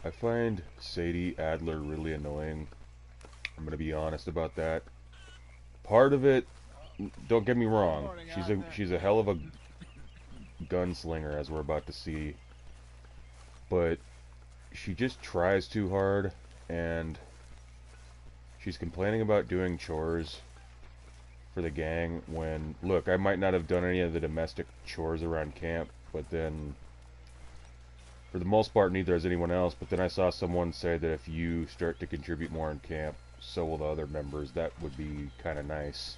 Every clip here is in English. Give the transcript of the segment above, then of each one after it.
I find Sadie Adler really annoying. I'm gonna be honest about that. Part of it, don't get me wrong, she's a hell of a gunslinger, as we're about to see, but she just tries too hard, and she's complaining about doing chores for the gang when, look, I might not have done any of the domestic chores around camp, but then, for the most part, neither has anyone else. But then I saw someone say that if you start to contribute more in camp, so will the other members. That would be kind of nice.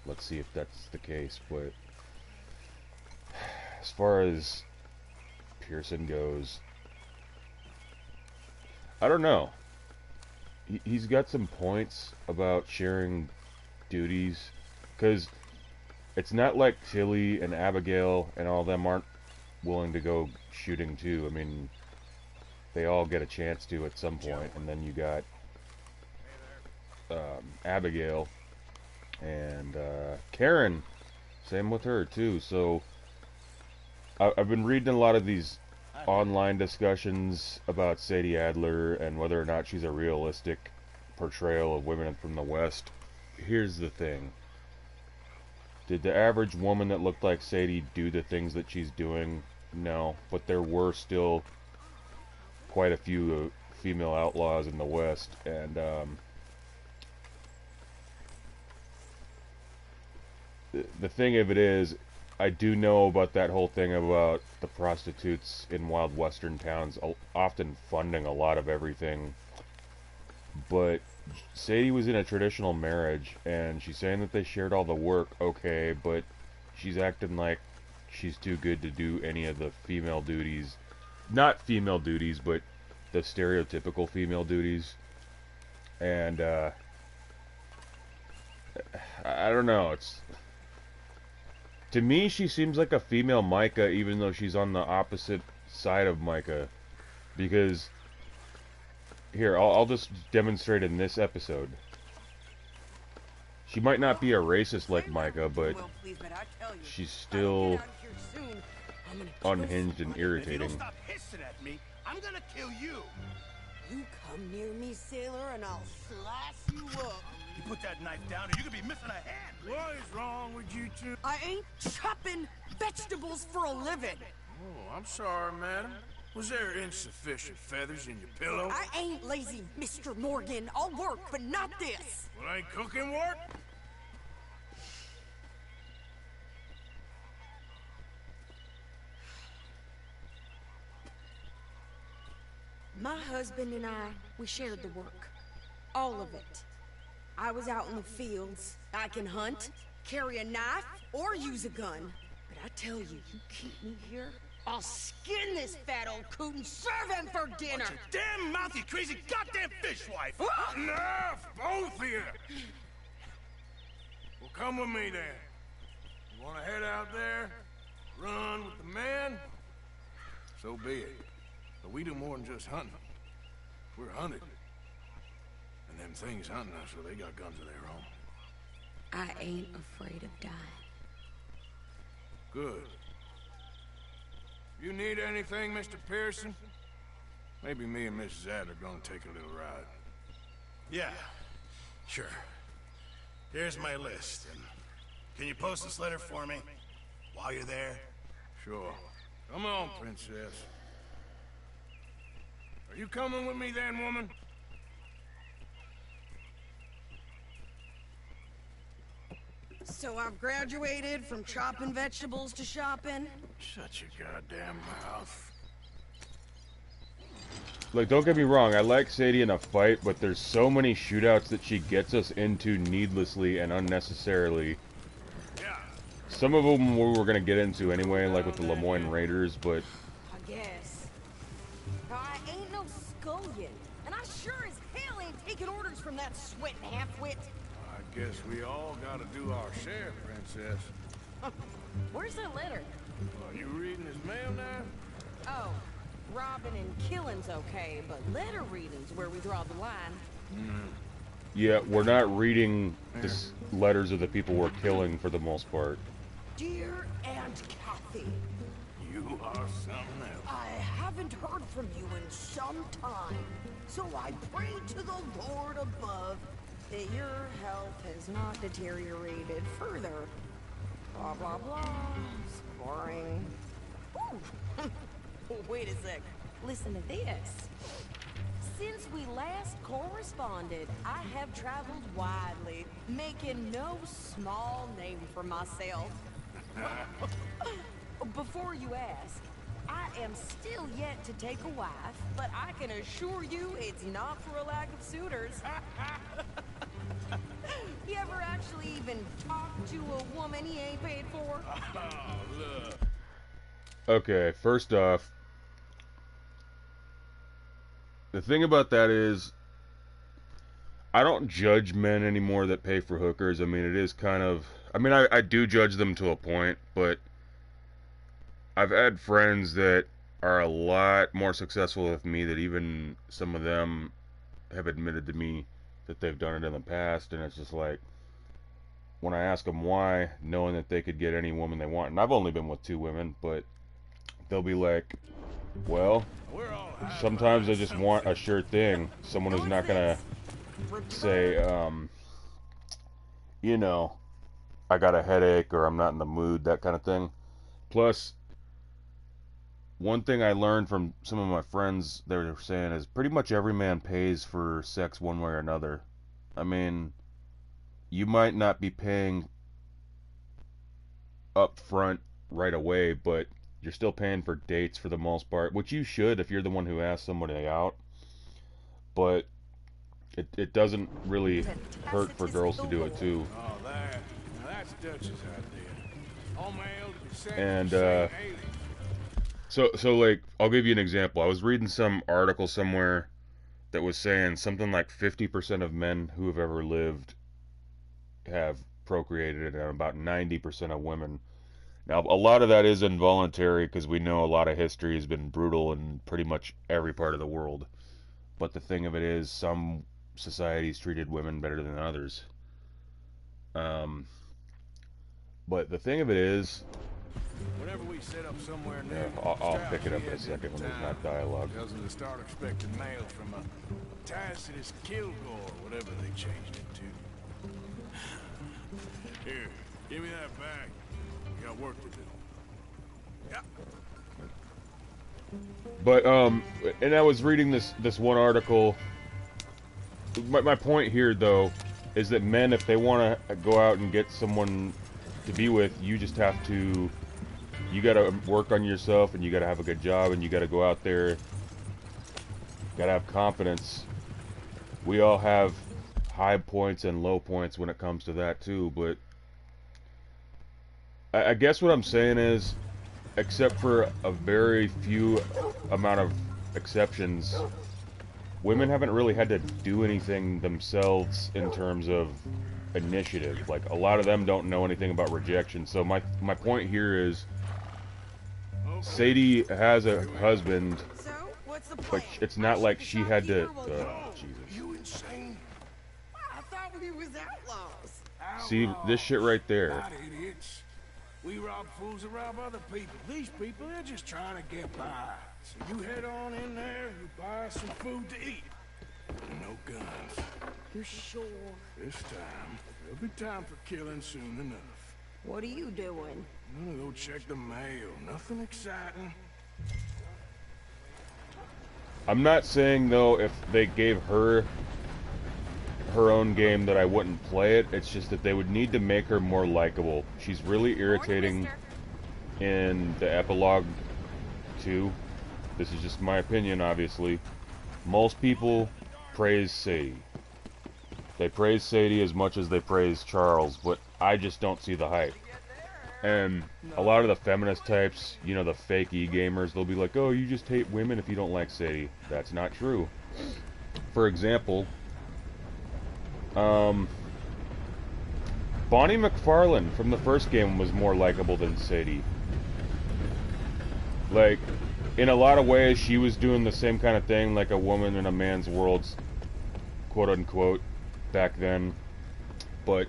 Let's see if that's the case. But as far as Pearson goes, I don't know. He's got some points about sharing duties, because it's not like Tilly and Abigail and all them aren't willing to go shooting too. I mean, they all get a chance to at some point, and then you got Abigail and Karen, same with her too. So I've been reading a lot of these online discussions about Sadie Adler and whether or not she's a realistic portrayal of women from the West. Here's the thing. Did the average woman that looked like Sadie do the things that she's doing? No, but there were still quite a few female outlaws in the West, and the thing of it is, I do know about that whole thing about the prostitutes in wild western towns often funding a lot of everything, but Sadie was in a traditional marriage, and she's saying that they shared all the work, okay, but she's acting like she's too good to do any of the female duties. Not female duties, but the stereotypical female duties. And, I don't know, it's... To me, she seems like a female Micah, even though she's on the opposite side of Micah. Because... Here, I'll just demonstrate in this episode. She might not be a racist like Micah, but she's still unhinged and irritating. If you don't stop hissing at me, I'm gonna kill you. You come near me, sailor, and I'll slice you up. You put that knife down or you could be missing a hand. What is wrong with you two? I ain't chopping vegetables for a living. Oh, I'm sorry, madam. Was there insufficient feathers in your pillow? I ain't lazy, Mr. Morgan. I'll work, but not this. Well, ain't cooking work? My husband and I, we shared the work. All of it. I was out in the fields. I can hunt, carry a knife, or use a gun. But I tell you, you keep me here, I'll skin this fat old coot and serve him for dinner! Watch your damn mouth, you crazy goddamn fishwife! Enough, both of you! Well, come with me then. You want to head out there, run with the man? So be it. But we do more than just hunting. We're hunted. And them things hunting us, so they got guns of their own. I ain't afraid of dying. Good. You need anything, Mr. Pearson? Maybe me and Mrs. Adler are gonna take a little ride. Yeah, sure. Here's my list. And can you post this letter for me while you're there? Sure. Come on, princess. Are you coming with me then, woman? So I've graduated from chopping vegetables to shopping? Shut your goddamn mouth. Like, don't get me wrong, I like Sadie in a fight, but there's so many shootouts that she gets us into needlessly and unnecessarily. Yeah. Some of them we were going to get into anyway, like with the Lemoyne Raiders, but... I guess. I ain't no scullion, and I sure as hell ain't taking orders from that sweating half-wit. I guess we all gotta do our share, princess. Where's that letter? Are you reading his mail now? Oh, robbing and killing's okay, but letter reading's where we draw the line. Yeah, we're not reading the letters of the people we're killing for the most part. Dear Aunt Kathy, You are something else. I haven't heard from you in some time, so I pray to the Lord above that your health has not deteriorated further. Blah, blah, blah. It's boring. Ooh. Wait a sec. Listen to this. Since we last corresponded, I have traveled widely, making no small name for myself. Before you ask, I am still yet to take a wife, but I can assure you it's not for a lack of suitors. You ever actually even talked to a woman he ain't paid for? Oh, look. Okay, first off, the thing about that is, I don't judge men anymore that pay for hookers. I mean, it is kind of... I mean, I do judge them to a point, but I've had friends that are a lot more successful with me that even some of them have admitted to me that they've done it in the past, and it's just like, when I ask them why, knowing that they could get any woman they want, and I've only been with 2 women, but they'll be like, well, sometimes I just want a sure thing, someone who's not gonna say, you know, I got a headache or I'm not in the mood, that kind of thing. Plus, one thing I learned from some of my friends, they were saying, is pretty much every man pays for sex one way or another. I mean, you might not be paying up front right away, but you're still paying for dates for the most part, which you should if you're the one who asks somebody out. But it doesn't really hurt for girls to do it too. Oh, that's Dutch's idea. All male to be sent And to so like, I'll give you an example. I was reading some article somewhere that was saying something like 50% of men who have ever lived have procreated, and about 90% of women. Now, a lot of that is involuntary because we know a lot of history has been brutal in pretty much every part of the world. But the thing of it is, some societies treated women better than others. But the thing of it is, whenever we set up somewhere new, yeah, I'll pick it up in a second when there's not dialogue. Doesn't start expecting mail from a Tacitus Kilgore, whatever they changed it to. Here, give me that bag. We got work to do. Yeah. But and I was reading this one article. My point here, though, is that men, if they want to go out and get someone to be with, you just have to, you got to work on yourself, and you got to have a good job, and you got to go out there, got to have confidence. We all have high points and low points when it comes to that too, but I guess what I'm saying is, except for a very few amount of exceptions, women haven't really had to do anything themselves in terms of initiative. Like, a lot of them don't know anything about rejection. So my point here is, Sadie has a husband, So, what's the but plan? it's not like she had to... Jesus. You insane? I thought we was outlaws. See, this shit right there. Not idiots. We rob fools that rob other people. These people, they're just trying to get by. So you head on in there, you buy some food to eat. No guns. You sure? This time, there'll be time for killing soon enough. What are you doing? I'm gonna go check the mail. Nothing exciting. I'm not saying, though, if they gave her own game that I wouldn't play it. It's just that they would need to make her more likable. She's really irritating in the epilogue too. This is just my opinion, obviously. Most people praise Sadie. They praise Sadie as much as they praise Charles, but I just don't see the hype. And a lot of the feminist types, you know, the fake e-gamers, they'll be like, oh, you just hate women if you don't like Sadie. That's not true. For example, Bonnie McFarlane from the first game was more likable than Sadie. Like, in a lot of ways, she was doing the same kind of thing like a woman in a man's world, quote unquote, back then. But,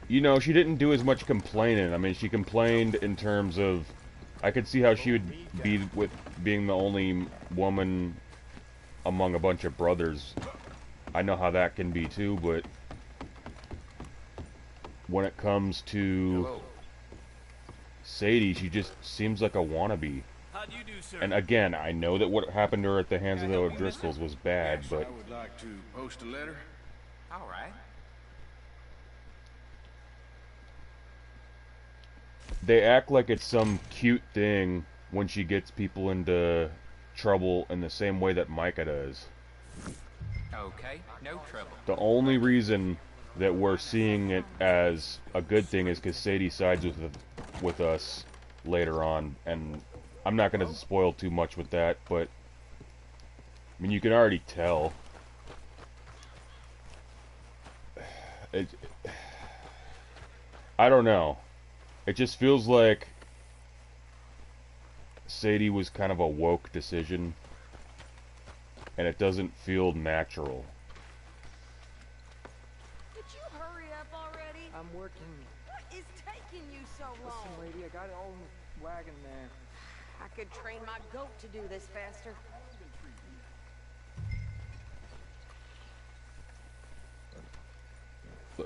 you know, she didn't do as much complaining. I mean, she complained in terms of I could see how she would be with being the only woman among a bunch of brothers. I know how that can be too, but when it comes to Sadie, she just seems like a wannabe. How do you do, sir? And again, I know that what happened to her at the hands of the O'Driscolls was bad, Yes, but I would like to post a letter. All right. they act like it's some cute thing when she gets people into trouble in the same way that Micah does. Okay, no trouble. The only reason that we're seeing it as a good thing is because Sadie sides with us later on, and I'm not going to spoil too much with that, but I mean, you can already tell. I don't know. It just feels like Sadie was kind of a woke decision, and it doesn't feel natural. Could you hurry up already? I'm working. What is taking you so long? Listen, lady, I got it all in the wagon there. I could train my goat to do this faster. I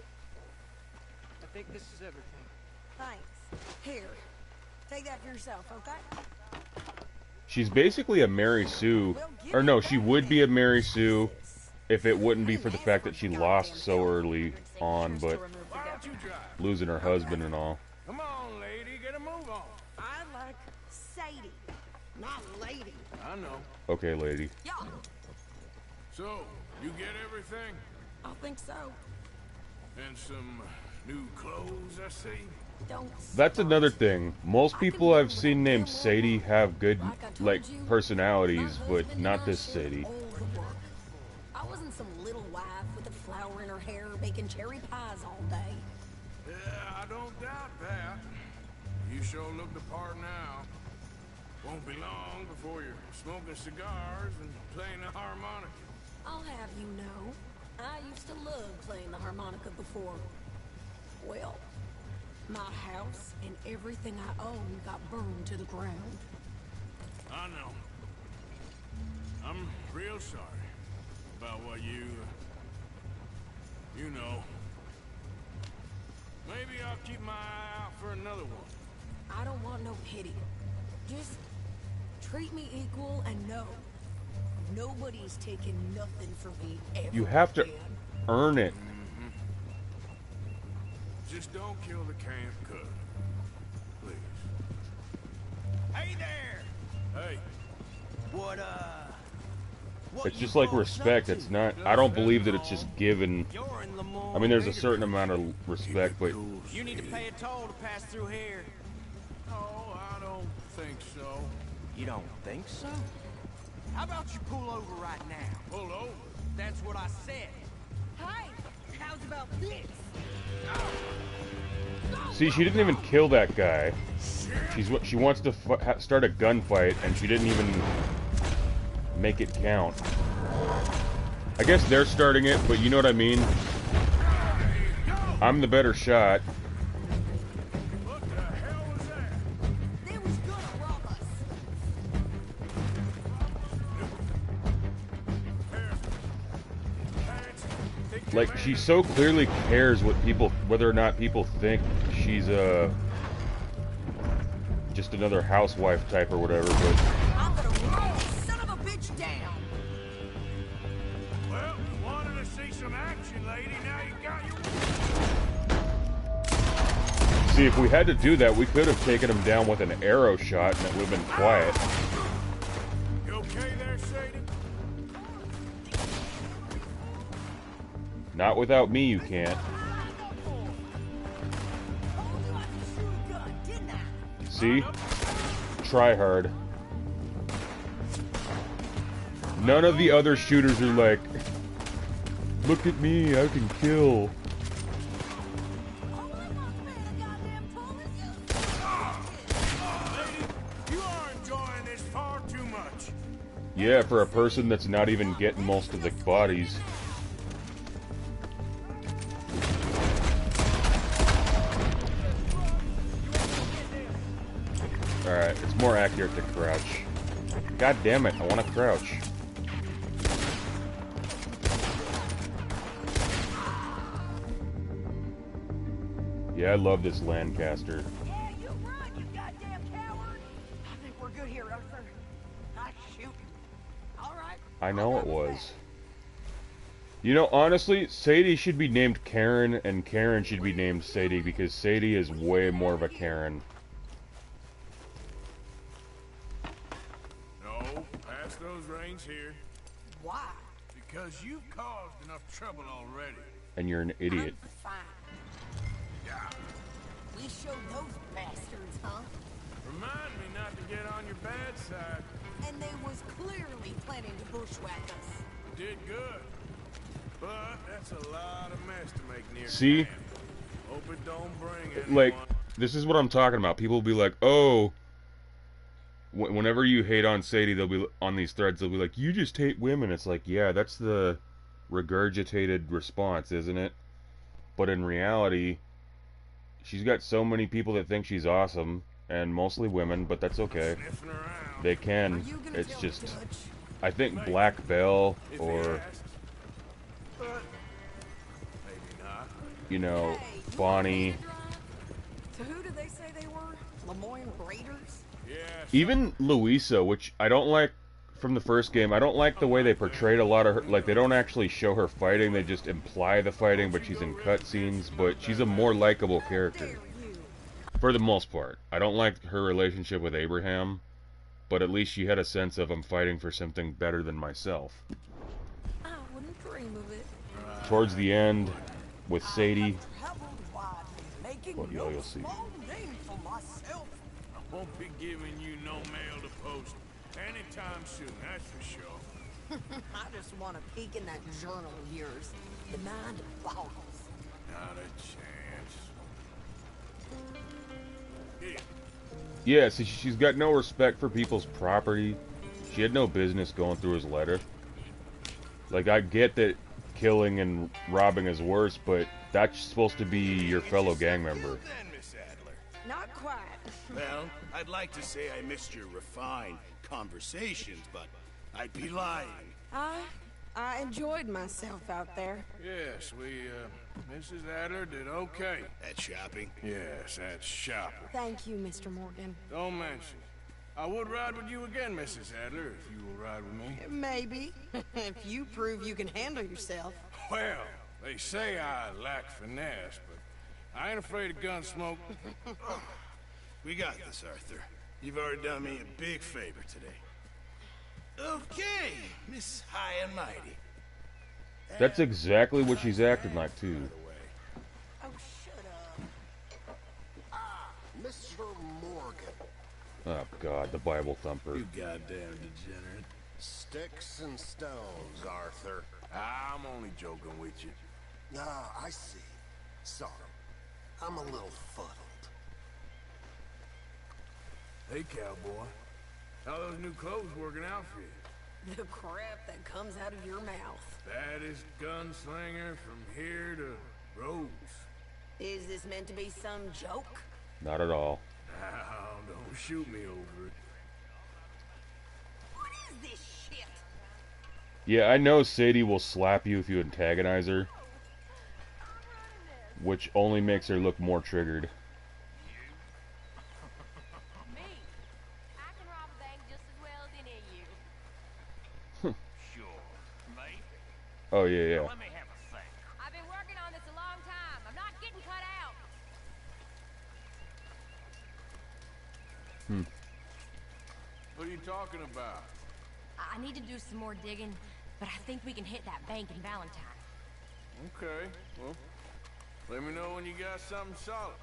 think this is everything. Thanks. Here, take that for yourself, okay? She's basically a Mary Sue, or no, she would be a Mary Sue if it wouldn't be for the fact that she lost so early on, but Why don't you drive? losing her husband and all. Come on, lady, get a move on. I like Sadie, not lady. I know. Okay, lady. Yeah, So, you get everything? I think so. And some new clothes, I see. Don't. That's another thing. Most people I've seen named Sadie have good, like, personalities, but not this Sadie. I wasn't some little wife with a flower in her hair baking cherry pies all day. Yeah, I don't doubt that. You sure look the part now. Won't be long before you're smoking cigars and playing the harmonica. I'll have you know, I used to love playing the harmonica before. Well, my house and everything I own got burned to the ground. I know. I'm real sorry about what you know. Maybe I'll keep my eye out for another one. I don't want no pity. Just treat me equal and know nobody's taking nothing from me ever. You have to again. earn it. Just don't kill the camp cook. Please. Hey there! Hey, What It's just like respect. It's not. I don't believe that it's just given. You're in Lemoyne. I mean, there's a certain amount of respect, but You need to pay a toll to pass through here. no, I don't think so. You don't think so? How about you pull over right now? Pull over. That's what I said. Hey, how's about this? see, she didn't even kill that guy. She wants to start a gunfight, and she didn't even make it count. I guess they're starting it, but you know what I mean? I'm the better shot. What the hell was that? They was gonna rob us. Like, she so clearly cares whether or not people think she's just another housewife type or whatever, but I'm gonna roll son of a bitch down. Well, you wanted to see some action, lady. Now you got your... see, if we had to do that, we could have taken him down with an arrow shot and it would have been quiet. You okay there, Sadie? Not without me, you can't. Told you I could shoot a gun, didn't I? See? Try hard. None of the other shooters are like, look at me, I can kill. All I want, man, a goddamn toll is you. Lady, you are enjoying this far too much. Yeah, for a person that's not even getting most of the bodies. Alright, it's more accurate to crouch. God damn it, I want to crouch. Yeah, I love this Lancaster. Yeah, you run, you goddamn coward! I think we're good here, Arthur. I shoot. All right. I know it was. You know, honestly, Sadie should be named Karen, and Karen should be named Sadie, because Sadie is way more of a Karen. No, pass those reins here. Why? Because you've caused enough trouble already. And you're an idiot. I'm fine. Yeah. We showed those bastards, huh? Remind me not to get on your bad side. And they was clearly planning to bushwhack us. Did good. But that's a lot of mess to make near See? camp. Hope it don't bring anyone. Like, this is what I'm talking about. People will be like, oh, whenever you hate on Sadie, they'll be on these threads, they'll be like, you just hate women. It's like, yeah, that's the regurgitated response, isn't it? But in reality, she's got so many people that think she's awesome, and mostly women, but that's okay. Sniffing around. They can. Are you gonna It's tell just, the judge? I think Black Belle, If he or, asks. But maybe not. you know, Hey, you Bonnie. want me to drive? So who did they say they were? Lemoyne Raiders? Yeah. Even Louisa, which I don't like from the first game, I don't like the way they portrayed a lot of her. Like, they don't actually show her fighting, they just imply the fighting, but she's in cutscenes. But she's a more likable character, Dare you? for the most part. I don't like her relationship with Abraham, but at least she had a sense of, I'm fighting for something better than myself. I wouldn't dream of it. Towards the end, with Sadie, Traveled widely, making well, no you'll see. small name for myself. I won't be giving you no mail to post anytime soon, that's for sure. I just want to peek in that journal of yours. The mind boggles. Not a chance. Here. yeah, see, she's got no respect for people's property. She had no business going through his letter. Like, I get that killing and robbing is worse, but that's supposed to be your fellow gang member. Then, Miss Adler. Not quite. Well, I'd like to say I missed your refined conversations, but I'd be lying. I enjoyed myself out there. Yes, Mrs. Adler did okay. At shopping. Yes, that's shopping. Thank you, Mr. Morgan. Don't mention. I would ride with you again, Mrs. Adler, if you will ride with me. Maybe. If you prove you can handle yourself. Well, they say I lack finesse, but I ain't afraid of gun smoke. We got this, Arthur. You've already done me a big favor today. Okay, Miss High and Mighty. That's exactly what she's acting like, too. Oh, shut up. Mr. Morgan. Oh, God, the Bible thumper. You goddamn degenerate. Sticks and stones, Arthur. I'm only joking with you. Ah, I see. Sorry. I'm a little fuddled. Hey, cowboy. How those new clothes working out for you? The crap that comes out of your mouth. Baddest gunslinger from here to Rhodes. Is this meant to be some joke? Not at all. Now, don't shoot me over it. What is this shit? Yeah, I know Sadie will slap you if you antagonize her, which only makes her look more triggered. Me. I can rob a bank just as well as any of you. Sure. Me? Oh, yeah. Let me have a think. I've been working on this a long time. I'm not getting cut out. What are you talking about? I need to do some more digging, but I think we can hit that bank in Valentine. Okay, well, let me know when you got something solid.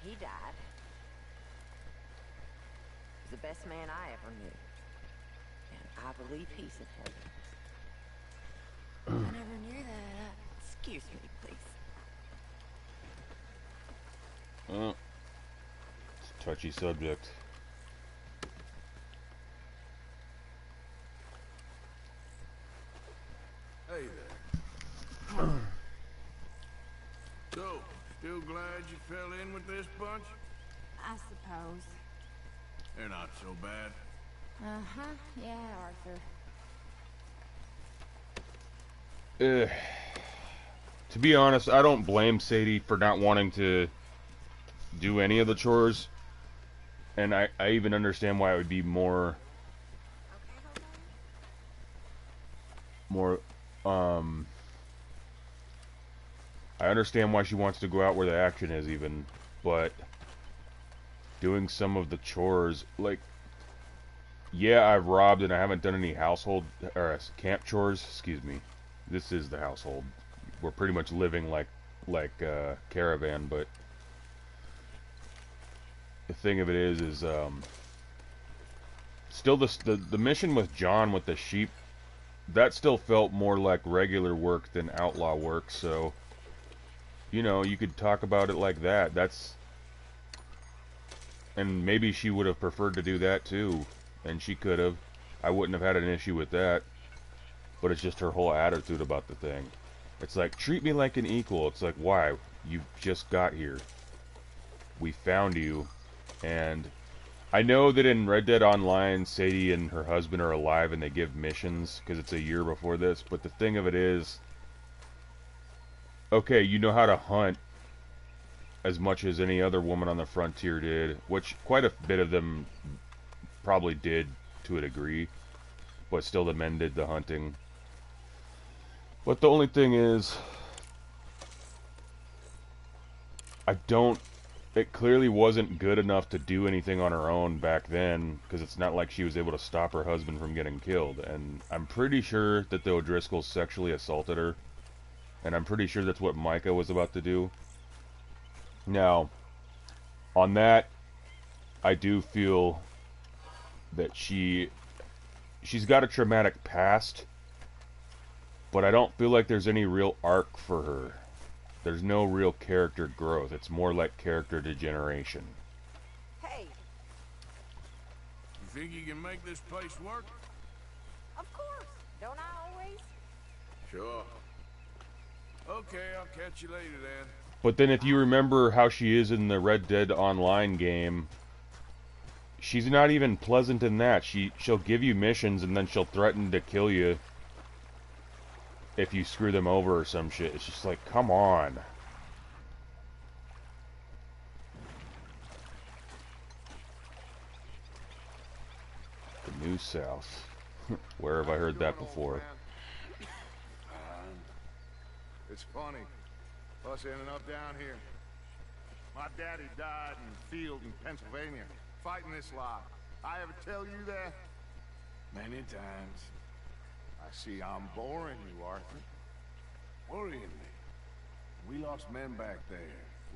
He died. He's the best man I ever knew. And I believe he's in heaven. I never knew that. That's Excuse me, please. It's a touchy subject. Hey there. So, still glad you fell in with this bunch? I suppose. They're not so bad. Uh-huh. Yeah, Arthur. To be honest, I don't blame Sadie for not wanting to do any of the chores. And I even understand why it would be more, I understand why she wants to go out where the action is even, but doing some of the chores, like, yeah, I've robbed and I haven't done any household, or camp chores, excuse me. This is the household. We're pretty much living like caravan, but the thing of it is still the mission with John with the sheep, that still felt more like regular work than outlaw work, so, you know, you could talk about it like that. That's, and maybe she would have preferred to do that too, and she could have. I wouldn't have had an issue with that, but it's just her whole attitude about the thing. It's like, treat me like an equal. It's like, why? You just got here. We found you, and I know that in Red Dead Online, Sadie and her husband are alive and they give missions because it's a year before this, but the thing of it is, okay, you know how to hunt as much as any other woman on the frontier did, which quite a bit of them probably did to a degree, but still the men did the hunting. But the only thing is, it clearly wasn't good enough to do anything on her own back then, because it's not like she was able to stop her husband from getting killed. And I'm pretty sure that the O'Driscolls sexually assaulted her, and I'm pretty sure that's what Micah was about to do. Now, on that, I do feel that she's got a traumatic past, but I don't feel like there's any real arc for her. There's no real character growth. It's more like character degeneration. Hey, You think you can make this place work? of course. Don't I always? Sure. Okay, I'll catch you later then. But then if you remember how she is in the Red Dead Online game, she's not even pleasant in that. She'll give you missions and then she'll threaten to kill you if you screw them over or some shit. It's just like, come on. The New South. Where have I heard that before? It's funny, us ending up down here. My daddy died in the field in Pennsylvania, fighting this lot. I ever tell you that? Many times. I see I'm boring you, Arthur. Worrying me. We lost men back there.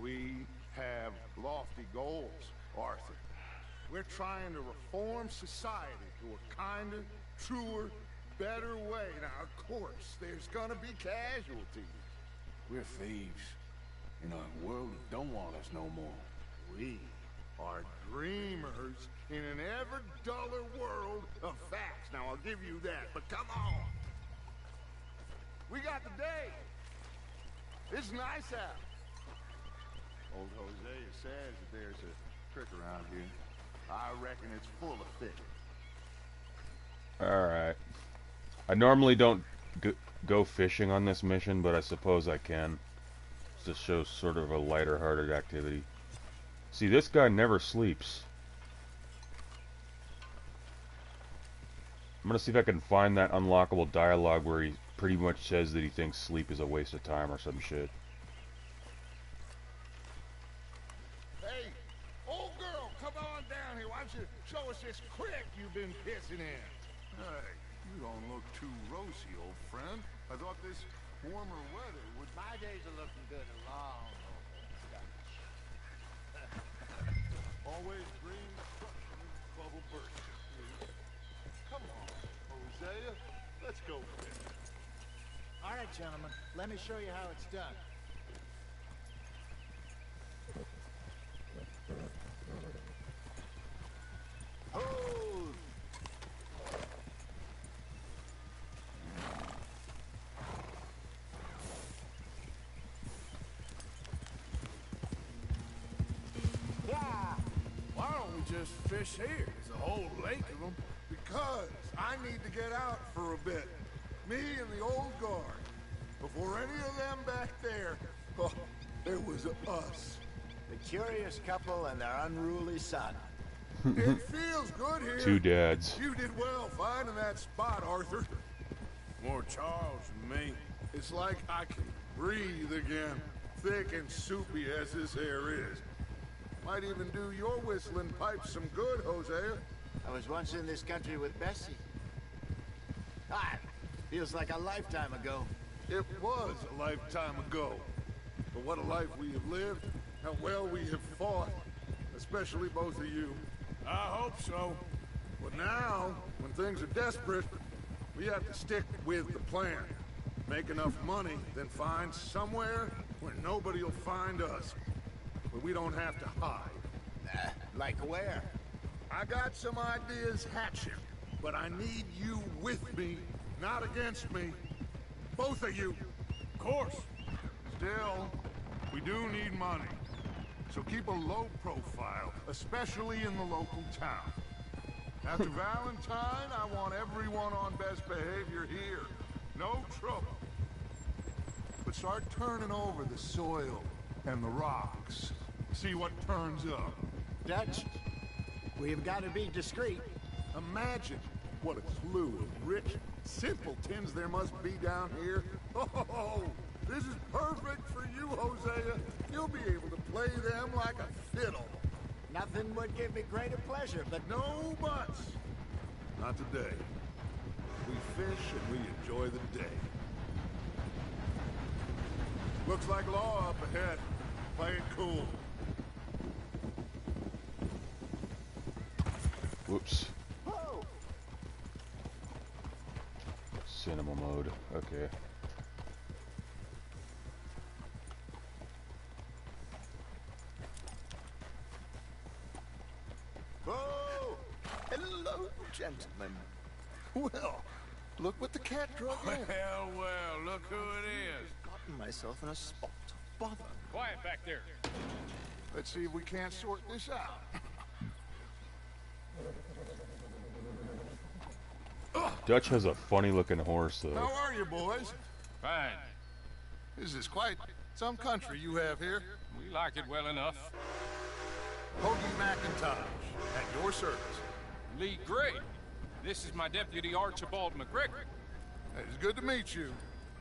We have lofty goals, Arthur. We're trying to reform society to a kinder, truer, better way. Now, of course, there's gonna be casualties. We're thieves. In a world that don't want us no more. We are dreamers in an ever duller world of facts. Now, I'll give you that, but come on. We got the day. It's nice out. Old Hosea says that there's a trick around here. I reckon it's full of fish. Alright. I normally don't go fishing on this mission, but I suppose I can. This shows sort of a lighter-hearted activity. See, this guy never sleeps. I'm gonna see if I can find that unlockable dialogue where he pretty much says that he thinks sleep is a waste of time or some shit. Hey, old girl, come on down here. Why don't you show us this creek you've been pissing in? Hey, you don't look too rosy, old friend. I thought this warmer weather would... My days are looking good and long. Always green destruction, bubble burst. Come on, Hosea. Let's go. All right, gentlemen. Let me show you how it's done. Hold! Yeah. Why don't we just fish here? There's a whole lake of them. Because I need to get out for a bit. Me and the old guard. Before any of them back there, oh, there was us. The curious couple and their unruly son. It feels good here. Two dads. You did well finding that spot, Arthur. More Charles than me. It's like I can breathe again. Thick and soupy as this air is. Might even do your whistling pipes some good, Hosea. I was once in this country with Bessie. Ah, feels like a lifetime ago. It was a lifetime ago. But what a life we have lived. How well we have fought. Especially both of you. I hope so. But now, when things are desperate, we have to stick with the plan. Make enough money, then find somewhere where nobody will find us. Where we don't have to hide. Like where? I got some ideas hatching, but I need you with me, not against me. Both of you. Of course. Still, we do need money. So keep a low profile, especially in the local town. After Valentine, I want everyone on best behavior here. No trouble. But start turning over the soil and the rocks. See what turns up. Dutch, we've got to be discreet. Imagine what a slew of rich simpletons there must be down here. Oh, this is perfect for you, Hosea. You'll be able to play them like a fiddle. Nothing would give me greater pleasure, but No buts. Not today. We fish and we enjoy the day. Looks like law up ahead. Play it cool. Whoops. Whoa! Cinema mode. Okay. Oh, hello, gentlemen. Well, look what the cat drug in. Well, well, look who it is. Gotten myself in a spot of bother. Quiet back there. Let's see if we can't sort this out. Dutch has a funny looking horse though. How are you, boys? Fine. This is quite some country you have here. We like it well enough. Hoagie McIntosh, at your service. Lee Gray. This is my deputy Archibald McGregor. It's good to meet you.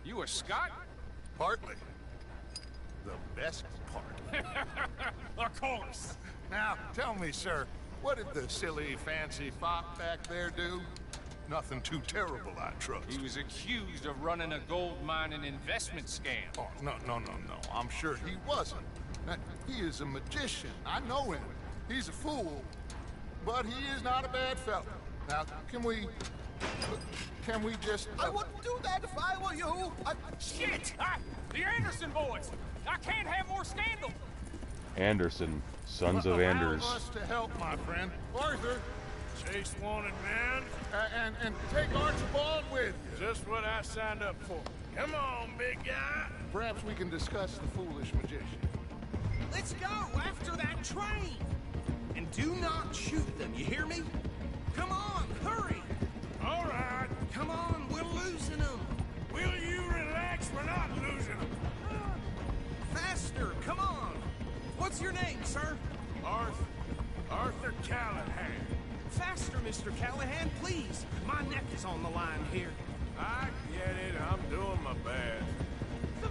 You a Scot? Partly. The best part. Of course. Now, tell me, sir, what did the silly, fancy fop back there do? Nothing too terrible, I trust. He was accused of running a gold mining investment scam. Oh, no. I'm sure he wasn't. Now, he is a magician. I know him. He's a fool. But he is not a bad fellow. Now, can we just... I wouldn't do that if I were you. Shit! The Anderson boys! I can't have more scandal! Anderson, Sons of Anders. Allow us to help, my friend. Arthur, Chase wanted man. and take Archibald with you. Just what I signed up for. Come on, big guy. Perhaps we can discuss the foolish magician. Let's go after that train! And do not shoot them, you hear me? Come on, hurry! All right. Come on, we're losing them! Will you relax? We're not losing them. Faster, come on! What's your name, sir? Arthur Callahan. Faster, Mr. Callahan, please! My neck is on the line here. I get it. I'm doing my best. So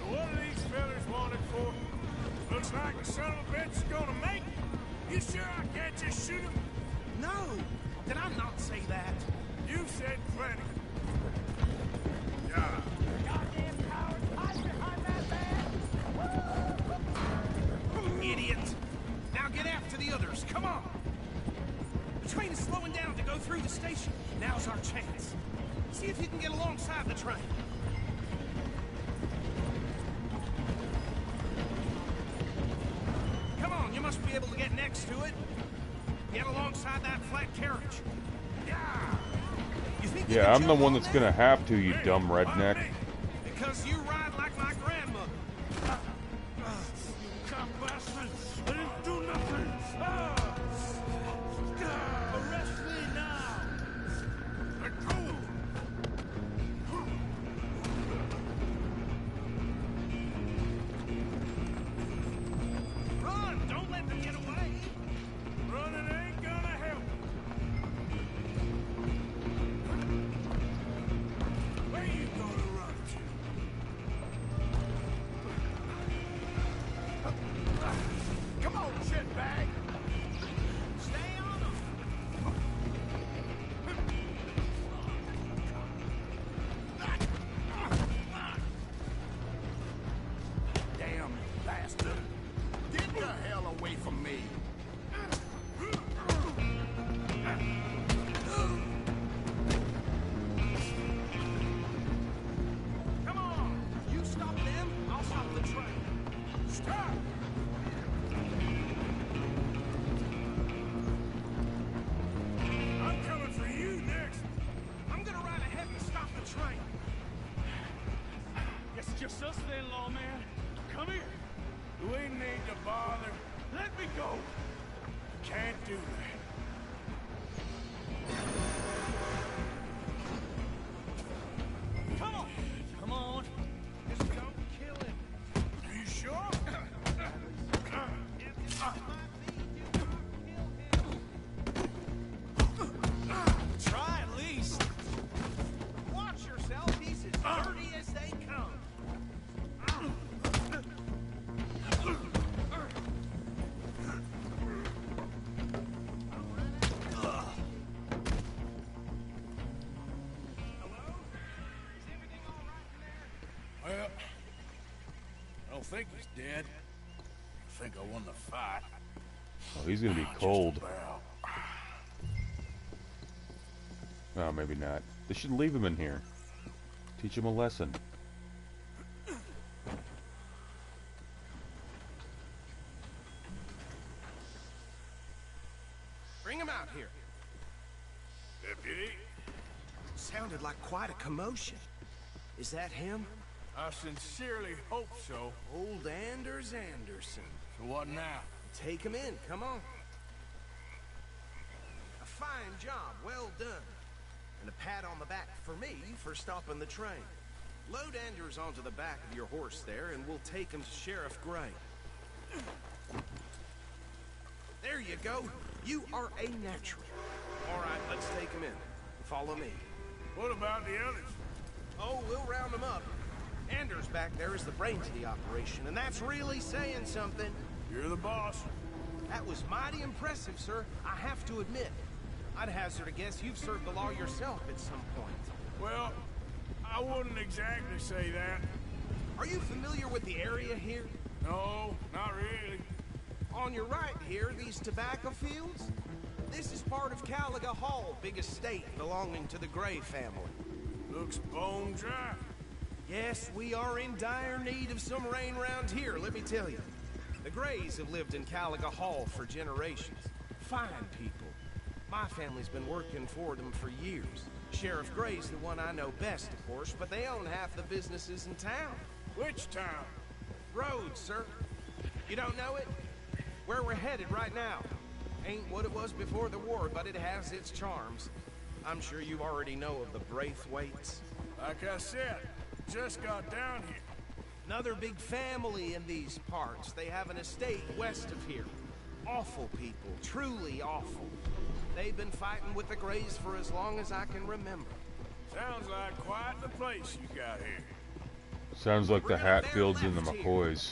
what are these fellas wanted for? Looks like the son of a bitch is gonna make it. You sure I can't just shoot him? No! Did I not say that? You said plenty. Yeah. Goddamn cowards, hide behind that van! Idiot! Now get after the others, come on! The train is slowing down to go through the station. Now's our chance. See if you can get alongside the train. be able to get next to it. Get alongside that flat carriage. You think you Yeah, can I'm the jump one on that's that? gonna have to, you dumb redneck. Because you ride like my grandmother. You cop bastard! I didn't do nothing! Arrest me now! Let go! Run! Don't let them get away! Running ain't gonna help! Where you gonna run to? Come on, shitbag! Stay on them! Damn bastard! Get the hell away from me! Come on! You stop them, I'll stop the train. Stop! I'm coming for you next! I'm gonna ride ahead and stop the train. Guess it's just us then, lawman. Come here. We need to bother. Let me go. Can't do that. Come on. Come on. Just don't kill him. Are you sure? Try at least. Watch yourself. He's as dirty as they come. Well, I don't think he's dead. I think I won the fight. Oh, he's gonna be Just cold. about. Oh, maybe not. They should leave him in here. Teach him a lesson. Bring him out here. Deputy, Sounded like quite a commotion. Is that him? I sincerely hope so. Old Anders Anderson. So what now? Take him in, come on. A fine job, well done. And a pat on the back for me for stopping the train. Load Anders onto the back of your horse there, and we'll take him to Sheriff Gray. There you go. You are a natural. All right, let's take him in. Follow me. What about the others? Oh, we'll round them up. Anders back there is the brains of the operation, and that's really saying something. You're the boss. That was mighty impressive, sir. I have to admit. I'd hazard a guess you've served the law yourself at some point. Well, I wouldn't exactly say that. Are you familiar with the area here? No, not really. On your right here, these tobacco fields? This is part of Caliga Hall, big estate belonging to the Gray family. Looks bone dry. Yes, we are in dire need of some rain round here, let me tell you. The Grays have lived in Caliga Hall for generations. Fine people. My family's been working for them for years. Sheriff Gray's the one I know best, of course, but they own half the businesses in town. Which town? Rhodes, sir. You don't know it? Where we're headed right now. Ain't what it was before the war, but it has its charms. I'm sure you already know of the Braithwaites. Like I said, just got down here. Another big family in these parts. They have an estate west of here. Awful people, truly awful. They've been fighting with the Grays for as long as I can remember. Sounds like quite the place you got here. Sounds like the Hatfields and the McCoys.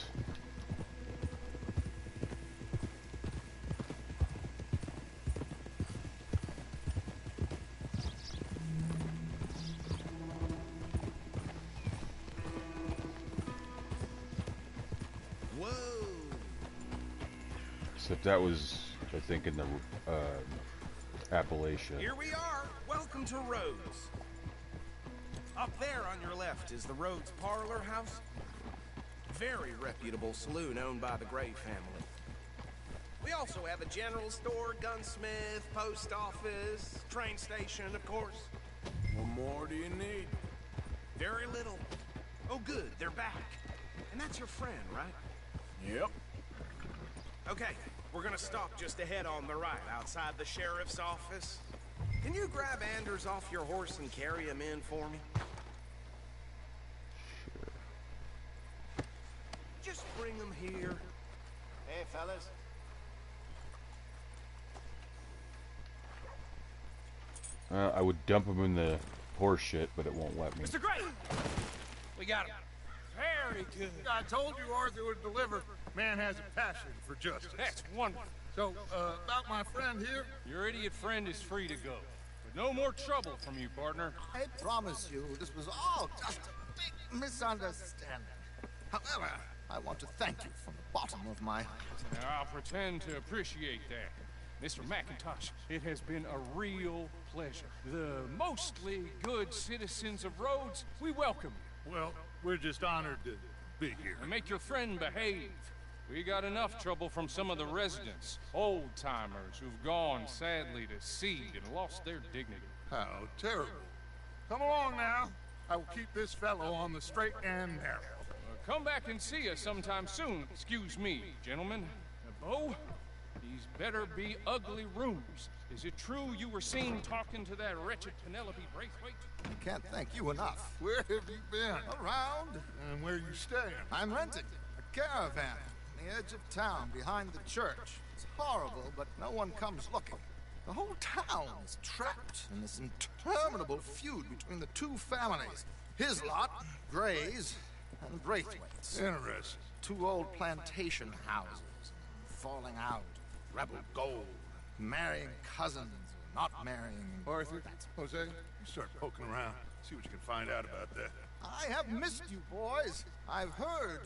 Whoa! Except that was, I think, in the Appalachia. Here we are. Welcome to Rhodes. Up there on your left is the Rhodes Parlor House. Very reputable saloon owned by the Gray family. We also have a general store, gunsmith, post office, train station, of course. What more do you need? Very little. Oh, good, they're back. And that's your friend, right? Yep. Okay, we're gonna stop just ahead on the right, outside the sheriff's office. Can you grab Anders off your horse and carry him in for me? Just bring him here. Hey, fellas. I would dump him in the horse shit, but it won't let me. Mr. Gray! We got him. Very good. I told you Arthur would deliver. Man has a passion for justice. That's wonderful. So, about my friend here? Your idiot friend is free to go. But no more trouble from you, partner. I promise you, this was all just a big misunderstanding. However, I want to thank you from the bottom of my heart. Now, I'll pretend to appreciate that. Mr. McIntosh, it has been a real pleasure. The mostly good citizens of Rhodes, we welcome you. Well, we're just honored to be here. And make your friend behave. We got enough trouble from some of the residents, old-timers who've gone, sadly, to seed and lost their dignity. How terrible. Come along now. I will keep this fellow on the straight and narrow. Come back and see us sometime soon. Excuse me, gentlemen. Bo, these better be ugly rooms. Is it true you were seen talking to that wretched Penelope Braithwaite? I can't thank you enough. Where have you been? Around. And where you staying? I'm renting a caravan on the edge of town behind the church. It's horrible, but no one comes looking. The whole town is trapped in this interminable feud between the two families. His lot, Gray's, and Braithwaite's. Interesting. Two old plantation houses, falling out, rebel gold, marrying cousins, or not marrying. Arthur, Jose, you start poking around. See what you can find out about that. I have missed you, boys. I've heard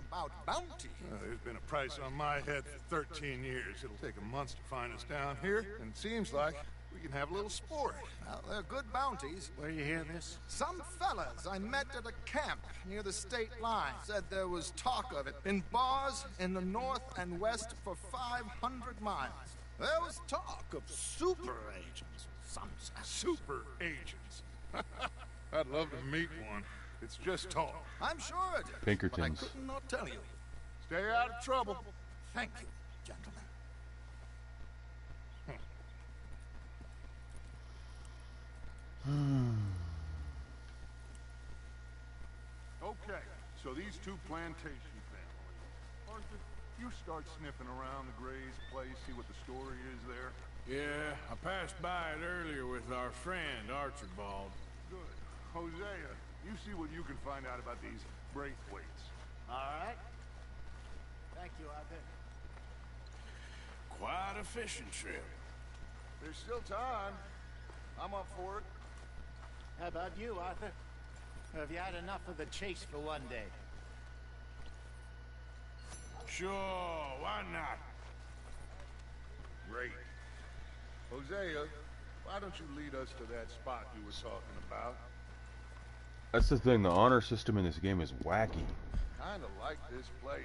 about bounty. There's been a price on my head for 13 years. It'll take a month to find us down here, and it seems like we can have a little sport. Well, they're good bounties. Where you hear this? Some fellas I met at a camp near the state line said there was talk of it in bars in the north and west for 500 miles. There was talk of super agents. Some super agents. I'd love to meet one. It's just talk. I'm sure it is, Pinkertons. but I could not tell you. Stay out of trouble. Thank you, gentlemen. Okay, so these two plantation families. Arthur, you start sniffing around the Gray's place, see what the story is there. Yeah, I passed by it earlier with our friend, Archibald. Good. Hosea, you see what you can find out about these Braithwaites. All right. Thank you, Arthur. Quite a fishing trip. There's still time. I'm up for it. How about you, Arthur? Or have you had enough of the chase for one day? Sure, why not? Great. Hosea, why don't you lead us to that spot you were talking about? That's the thing, the honor system in this game is wacky. Kinda like this place.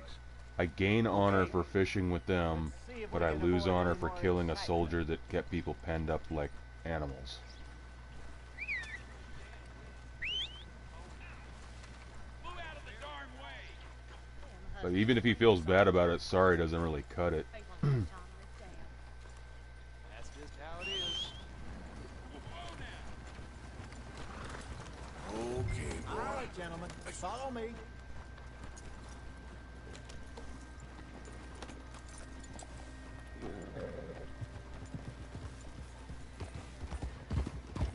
I gain honor for fishing with them, but I lose honor for killing a soldier that kept people penned up like animals. But even if he feels bad about it, sorry doesn't really cut it. That's just how it is. Okay, boy. All right, gentlemen, follow me.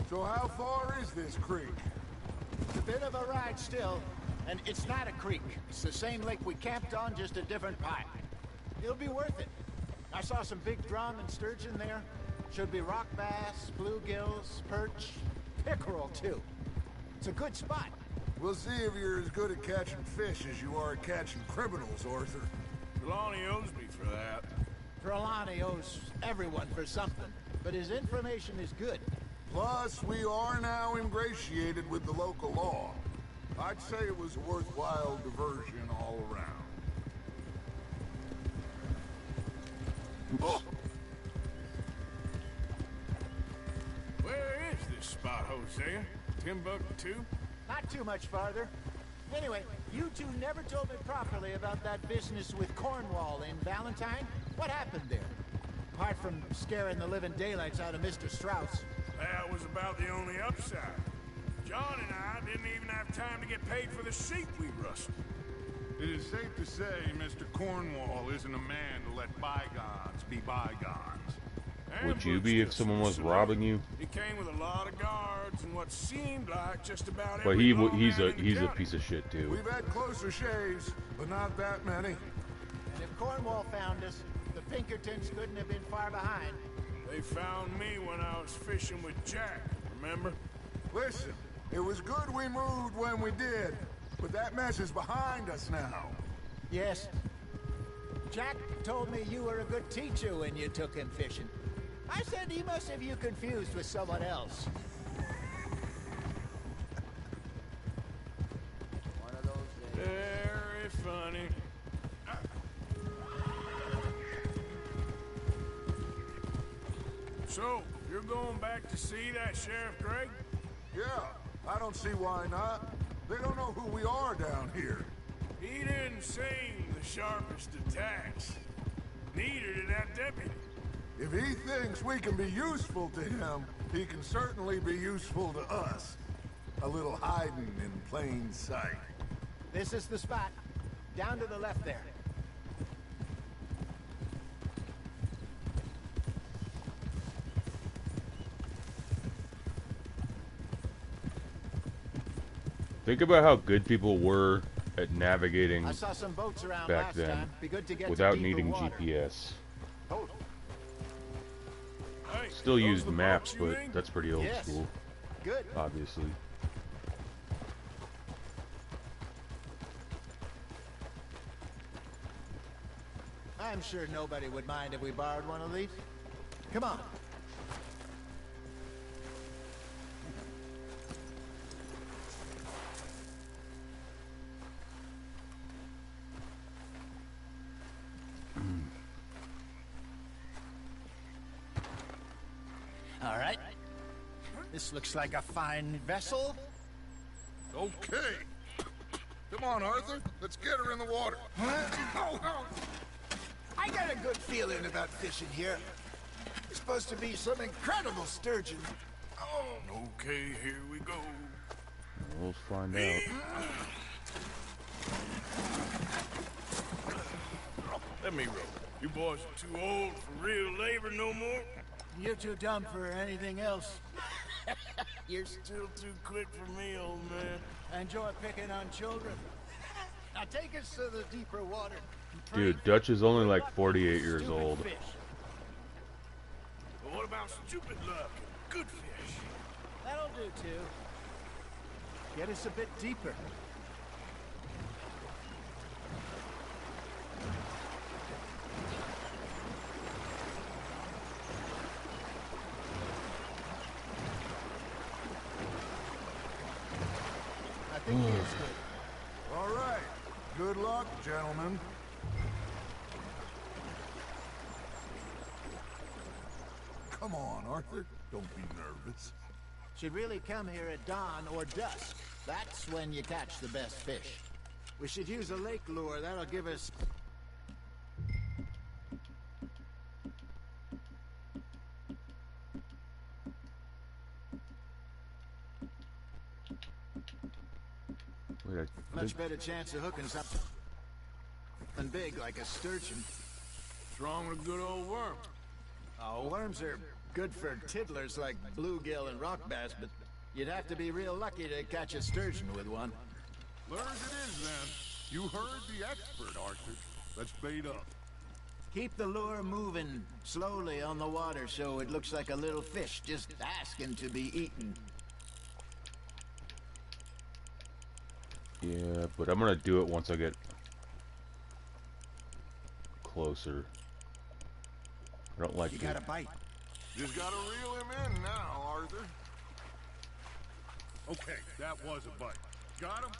So how far is this creek? It's a bit of a ride still, and it's not a creek. It's the same lake we camped on, just a different pipe. It'll be worth it. I saw some big drum and sturgeon there. Should be rock bass, bluegills, perch, pickerel too. It's a good spot. We'll see if you're as good at catching fish as you are at catching criminals, Arthur. Trelawney owes me for that. Trelawney owes everyone for something, but his information is good. Plus, we are now ingratiated with the local law. I'd say it was a worthwhile diversion all around. saying? Timbuktu? Not too much farther. Anyway, you two never told me properly about that business with Cornwall in Valentine. What happened there? Apart from scaring the living daylights out of Mr. Strauss. That was about the only upside. John and I didn't even have time to get paid for the sheep we rustled. It is safe to say Mr. Cornwall isn't a man to let bygones be bygones. Would you be if someone was robbing you? He came with a lot of guards and what seemed like just about But every he's a county. piece of shit too. We've had closer shaves, but not that many. And if Cornwall found us, the Pinkertons couldn't have been far behind. They found me when I was fishing with Jack, remember? Listen, it was good we moved when we did, but that mess is behind us now. Yes. Jack told me you were a good teacher when you took him fishing. I said he must have you confused with someone else. One of those days. Very funny. So, you're going back to see that Sheriff Gregg? Yeah, I don't see why not. They don't know who we are down here. He didn't seem the sharpest attacks. Neither did that deputy. If he thinks we can be useful to him, he can certainly be useful to us. A little hiding in plain sight. This is the spot. Down to the left there. Think about how good people were at navigating I saw some boats around back last then time. Be good to get without to deeper needing water. GPS. Hey, Still those used the maps, boats you but mean? that's pretty old Yes. school, Good. obviously. I'm sure nobody would mind if we borrowed one of these. Come on. All right. This looks like a fine vessel. Okay. Come on, Arthur. Let's get her in the water. I got a good feeling about fishing here. It's supposed to be some incredible sturgeon. Okay, here we go. We'll find out. Let me roll. You boys are too old for real labor no more. You're too dumb for anything else. You're still too quick for me, old man. Enjoy picking on children. Now take us to the deeper water. Dude, Dutch is only like 48 years Stupid old. fish. But what about stupid luck and good fish? That'll do too. Get us a bit deeper. I think he is good. All right. Good luck, gentlemen. Come on, Arthur. Don't be nervous. Should really come here at dawn or dusk. That's when you catch the best fish. We should use a lake lure. That'll give us... Wait, much better chance of hooking something big like a sturgeon. What's wrong with a good old worm? Oh, worms are good for tiddlers like bluegill and rock bass, but you'd have to be real lucky to catch a sturgeon with one. Clear as it is, then. You heard the expert, Arthur. Let's bait up. Keep the lure moving slowly on the water so it looks like a little fish just asking to be eaten. Yeah, but I'm gonna do it once I get closer. I don't like You to. got a bite. Just gotta reel him in now, Arthur. Okay, that was a bite. Got him?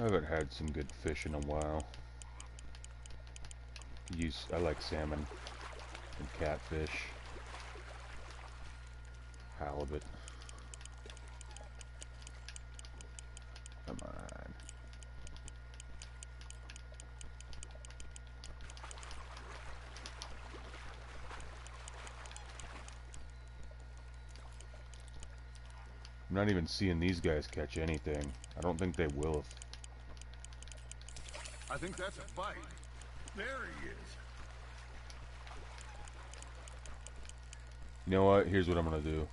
haven't had some good fish in a while. I like salmon and catfish, halibut. Come on. I'm not even seeing these guys catch anything. I don't think they will. I think that's a bite. There he is. You know what? Here's what I'm gonna do.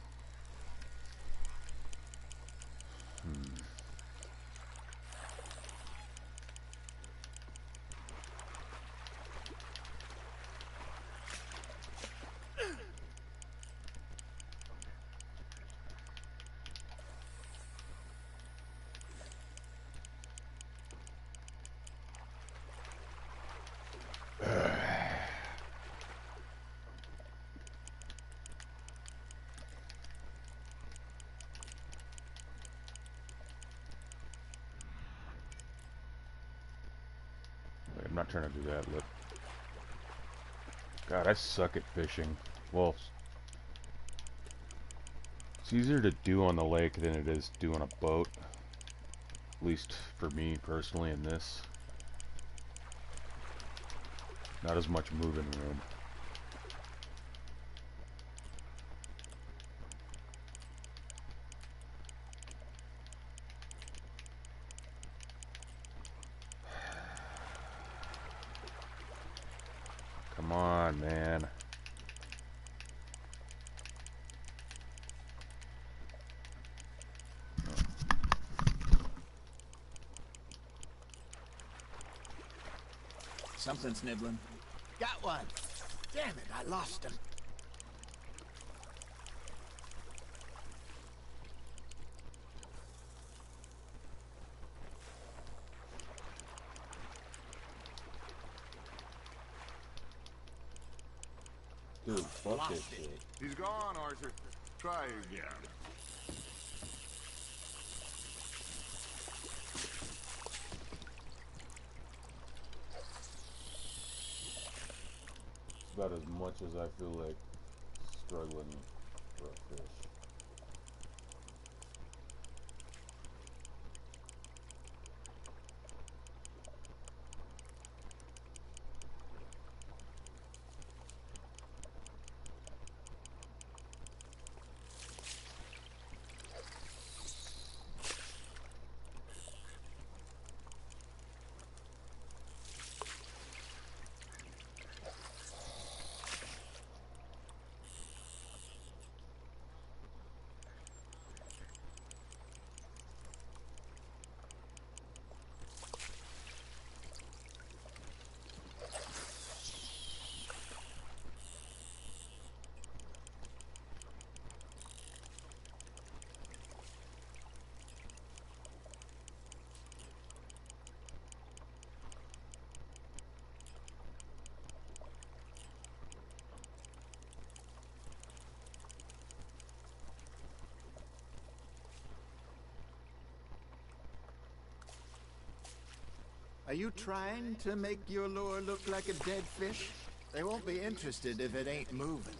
I'm not trying to do that, look. God, I suck at fishing. Well, it's easier to do on the lake than it is to do on a boat. At least for me personally in this. Not as much moving room. Come on, man. Something's nibbling. Got one. Damn it, I lost him. Dude, fuck this shit. He's gone, Arthur. Try again. It's about as much as I feel like struggling for a fish. Are you trying to make your lure look like a dead fish? They won't be interested if it ain't moving.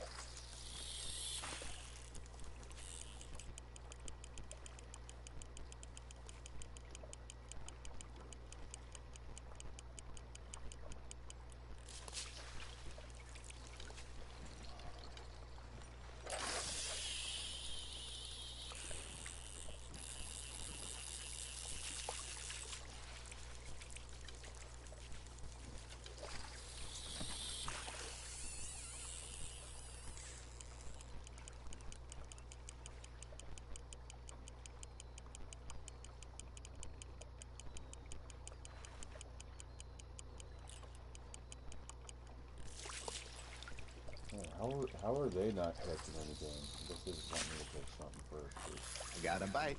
How are they not catching anything? I guess they just want me to catch something first. I got a bite.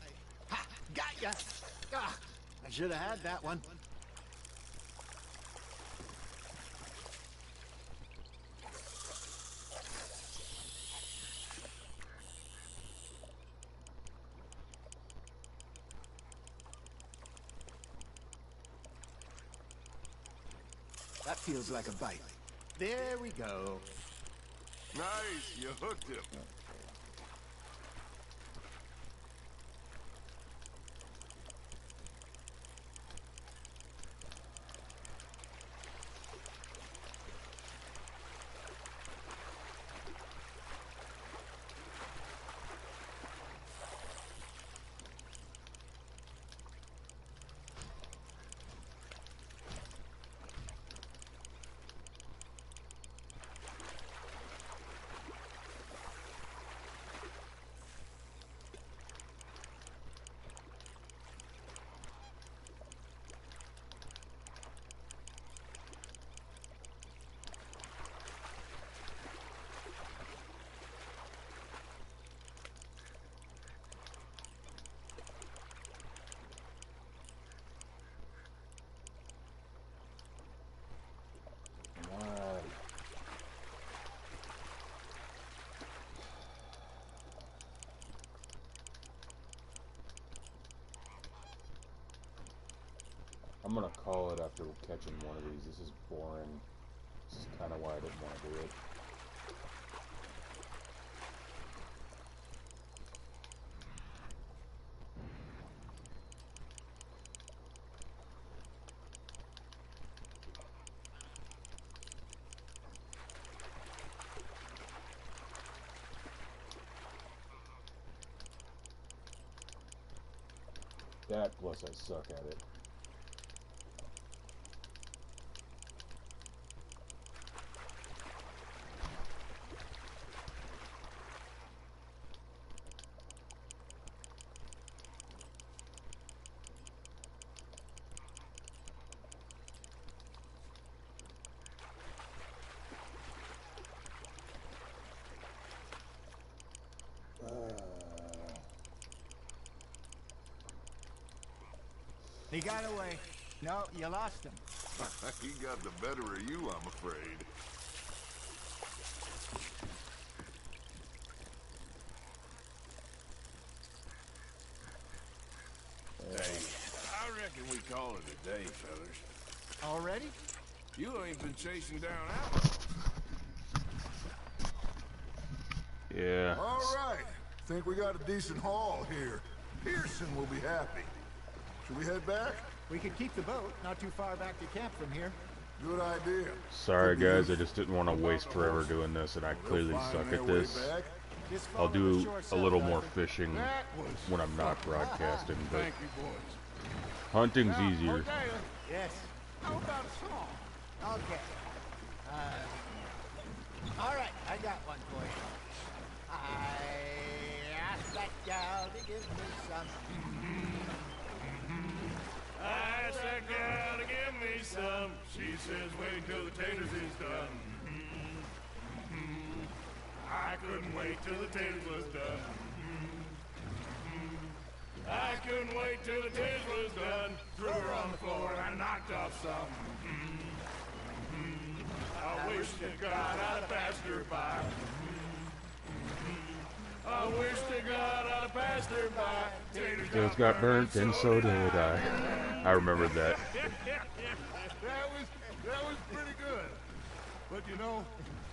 Ha! Got ya! Ah, I should have had that one. That feels like a bite. There we go. Nice, you hooked him. I'm gonna call it after catching one of these. This is boring. This is kind of why I didn't want to do it. That plus I suck at it. He got away. No, you lost him. He got the better of you, I'm afraid. Hey, I reckon we call it a day, fellas. Already? You ain't been chasing down outlaws. Yeah. All right. Think we got a decent haul here. Pearson will be happy. Should we head back? We could keep the boat, not too far back to camp from here. Good idea. Sorry guys, I just didn't want to waste forever doing this, and I clearly suck at this. I'll do a little more fishing when I'm not broadcasting, but hunting's easier. Yes. How about a song? Okay. All right, I got one for you. I asked that gal to give me some. I asked that gal to give me some. She says, wait till the taters is done. I couldn't wait till the taters was done. I couldn't wait till the taters was done. Threw her on the floor and I knocked off some. I wish to God I'd have passed her by. I wish to God I'd have passed her by. Taters got burnt, and so did I. I remembered that. That was pretty good. But you know,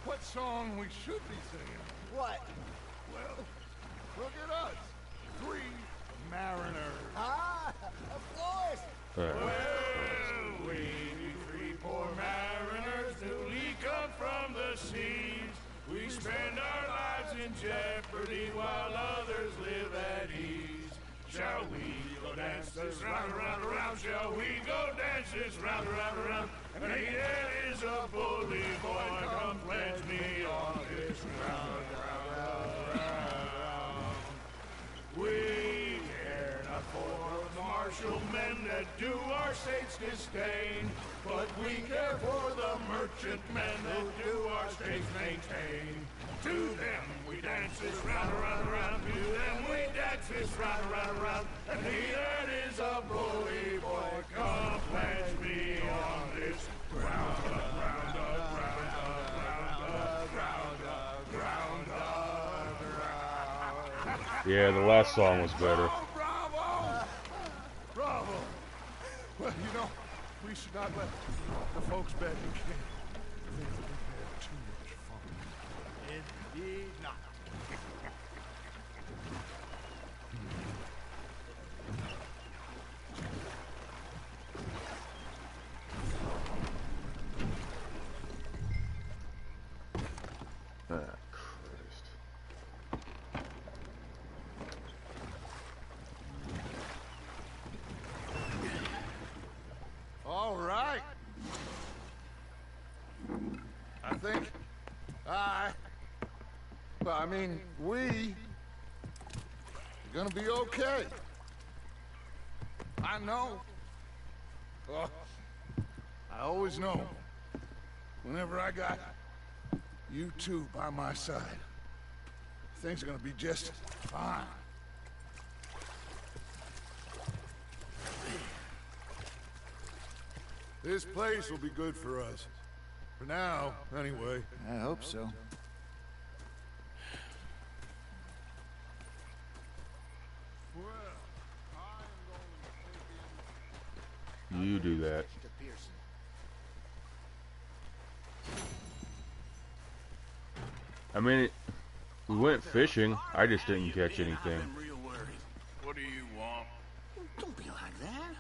what song we should be singing? What? Well, look at us. 3 mariners. Ah, of course. Well, we 3 poor mariners newly come from the seas. We spend our lives in jeopardy while others live at ease. Shall we go dance this round, around, around? Shall we go dance this round, around, around? And there is a bully boy, come pledge me on this round, round, round. We care not for the martial men that do our state's disdain, but we care for the merchant men that do our state's maintain. To them we dance this round, around, around. To them we dance this round, around, around. And he that is a bully boy, come pledge me on this round up, round up, round up, round up, round up, round up, round up. Yeah, the last song was better. Bravo! Bravo! Well, you know, we should not let The folks bet you can't. I think we've had too much fun. Indeed not. Ah, Christ. All right. I think I mean, we are gonna be okay. I know. Oh, I always know. Whenever I got you two by my side, things are gonna be just fine. This place will be good for us. For now, anyway. I hope so. You do that. I mean, we went fishing. I just didn't catch anything. I'm real worried. What do you want? Don't be like that.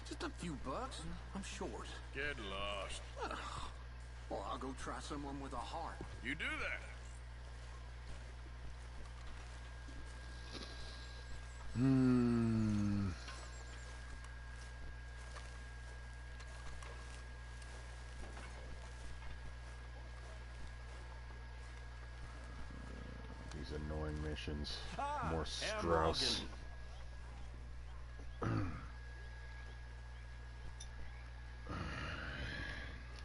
Just a few bucks, and I'm short. Get lost. Well, I'll go try someone with a heart. You do that. These annoying missions. More Strauss.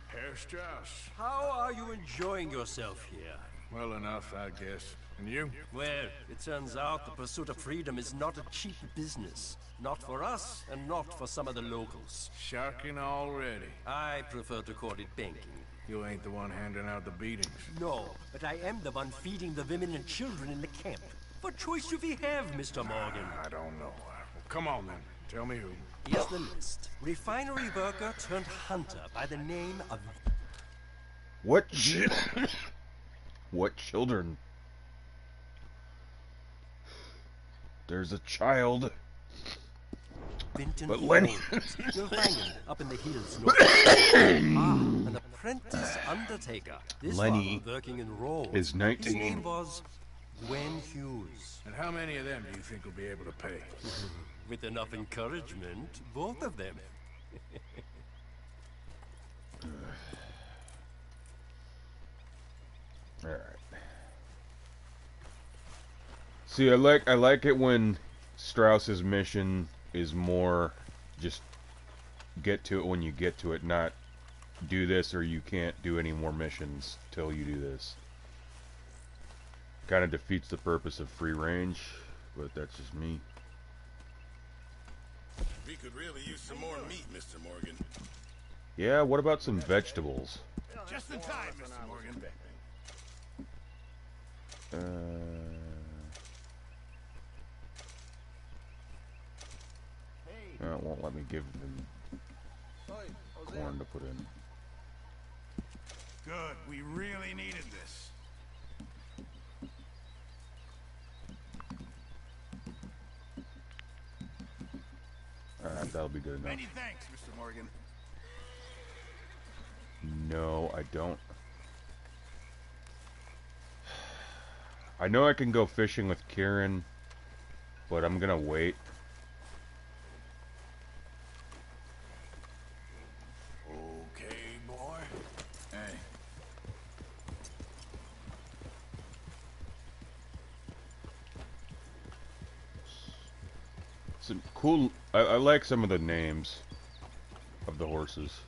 Herr Strauss. How are you enjoying yourself here? Well enough, I guess. And you? Well, it turns out the pursuit of freedom is not a cheap business. Not for us, and not for some of the locals. Sharking already. I prefer to call it banking. You ain't the one handing out the beatings. No, but I am the one feeding the women and children in the camp. What choice do we have, Mr. Morgan? I don't know. Well, come on then. Tell me who. Here's the list. Refinery worker turned hunter by the name of... What? What children? There's a child. Vinton But Lenny... You'll find him up in the hills north. An apprentice undertaker. This Lenny one working in Rome. is 19. His name was Gwen Hughes. And how many of them do you think will be able to pay? With enough encouragement, both of them. All right. See, I like it when Strauss's mission is more just get to it when you get to it, not do this or you can't do any more missions till you do this. Kind of defeats the purpose of free range, but that's just me. We could really use some more meat, Mr. Morgan. Yeah, what about some vegetables? Just in time, Mr. Morgan. It won't let me give them corn to put in. Good. We really needed this. Alright, that'll be good enough. Many thanks, Mr. Morgan. No, I don't. I know I can go fishing with Kieran, but I'm gonna wait. Okay, boy. Hey. Some cool... I like some of the names of the horses.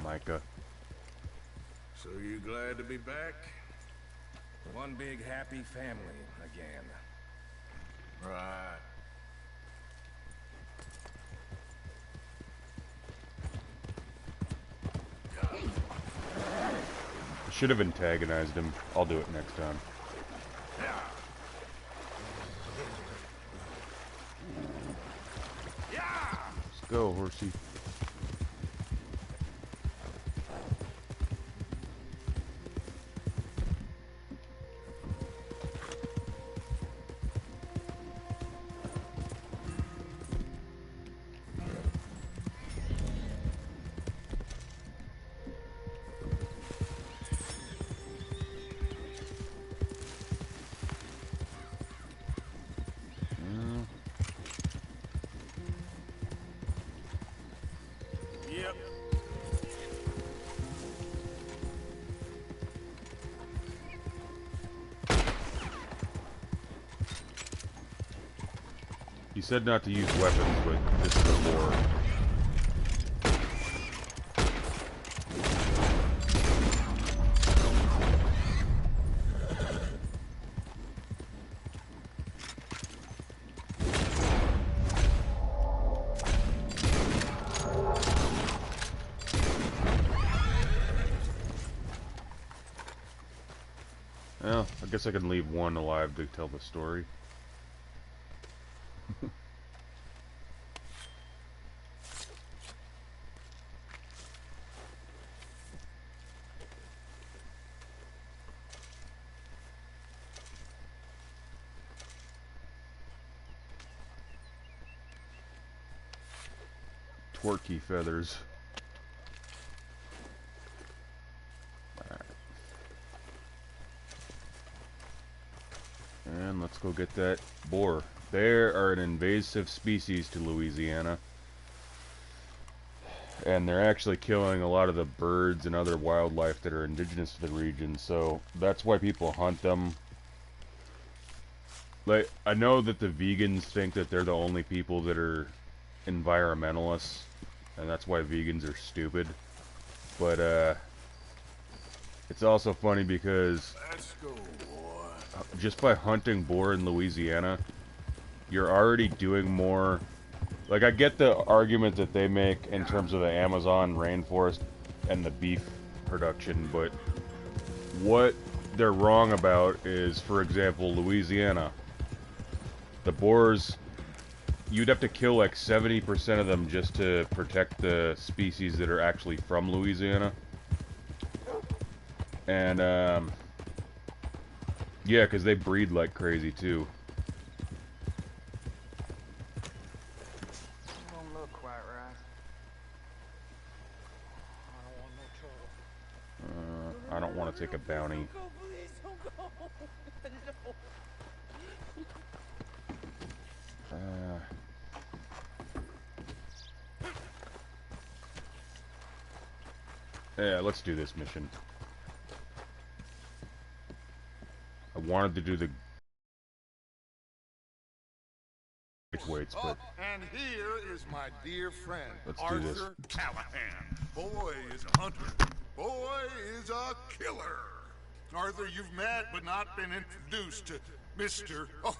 Micah. So you glad to be back? One big happy family again. Right. Should have antagonized him. I'll do it next time. go, horsey. Yep. He said not to use weapons, but this is a war. Well, I guess I can leave one alive to tell the story. Twerky feathers. And let's go get that boar. They are an invasive species to Louisiana. And they're actually killing a lot of the birds and other wildlife that are indigenous to the region. So that's why people hunt them. Like, I know that the vegans think that they're the only people that are environmentalists. And that's why vegans are stupid. But, it's also funny because Let's go, boy. just by hunting boar in Louisiana, you're already doing more. Like, I get the argument that they make in terms of the Amazon rainforest and the beef production, but what they're wrong about is, for example, Louisiana. The boars, you'd have to kill like 70% of them just to protect the species that are actually from Louisiana. And, yeah, because they breed like crazy, too. Don't look quite right. I don't want to take a bounty. Yeah, let's do this mission. I wanted to do the weights, but And here is my dear friend, let's do this. Arthur Callahan. Boy is a hunter. Boy is a killer. Arthur, you've met but not been introduced to Mr. Oh,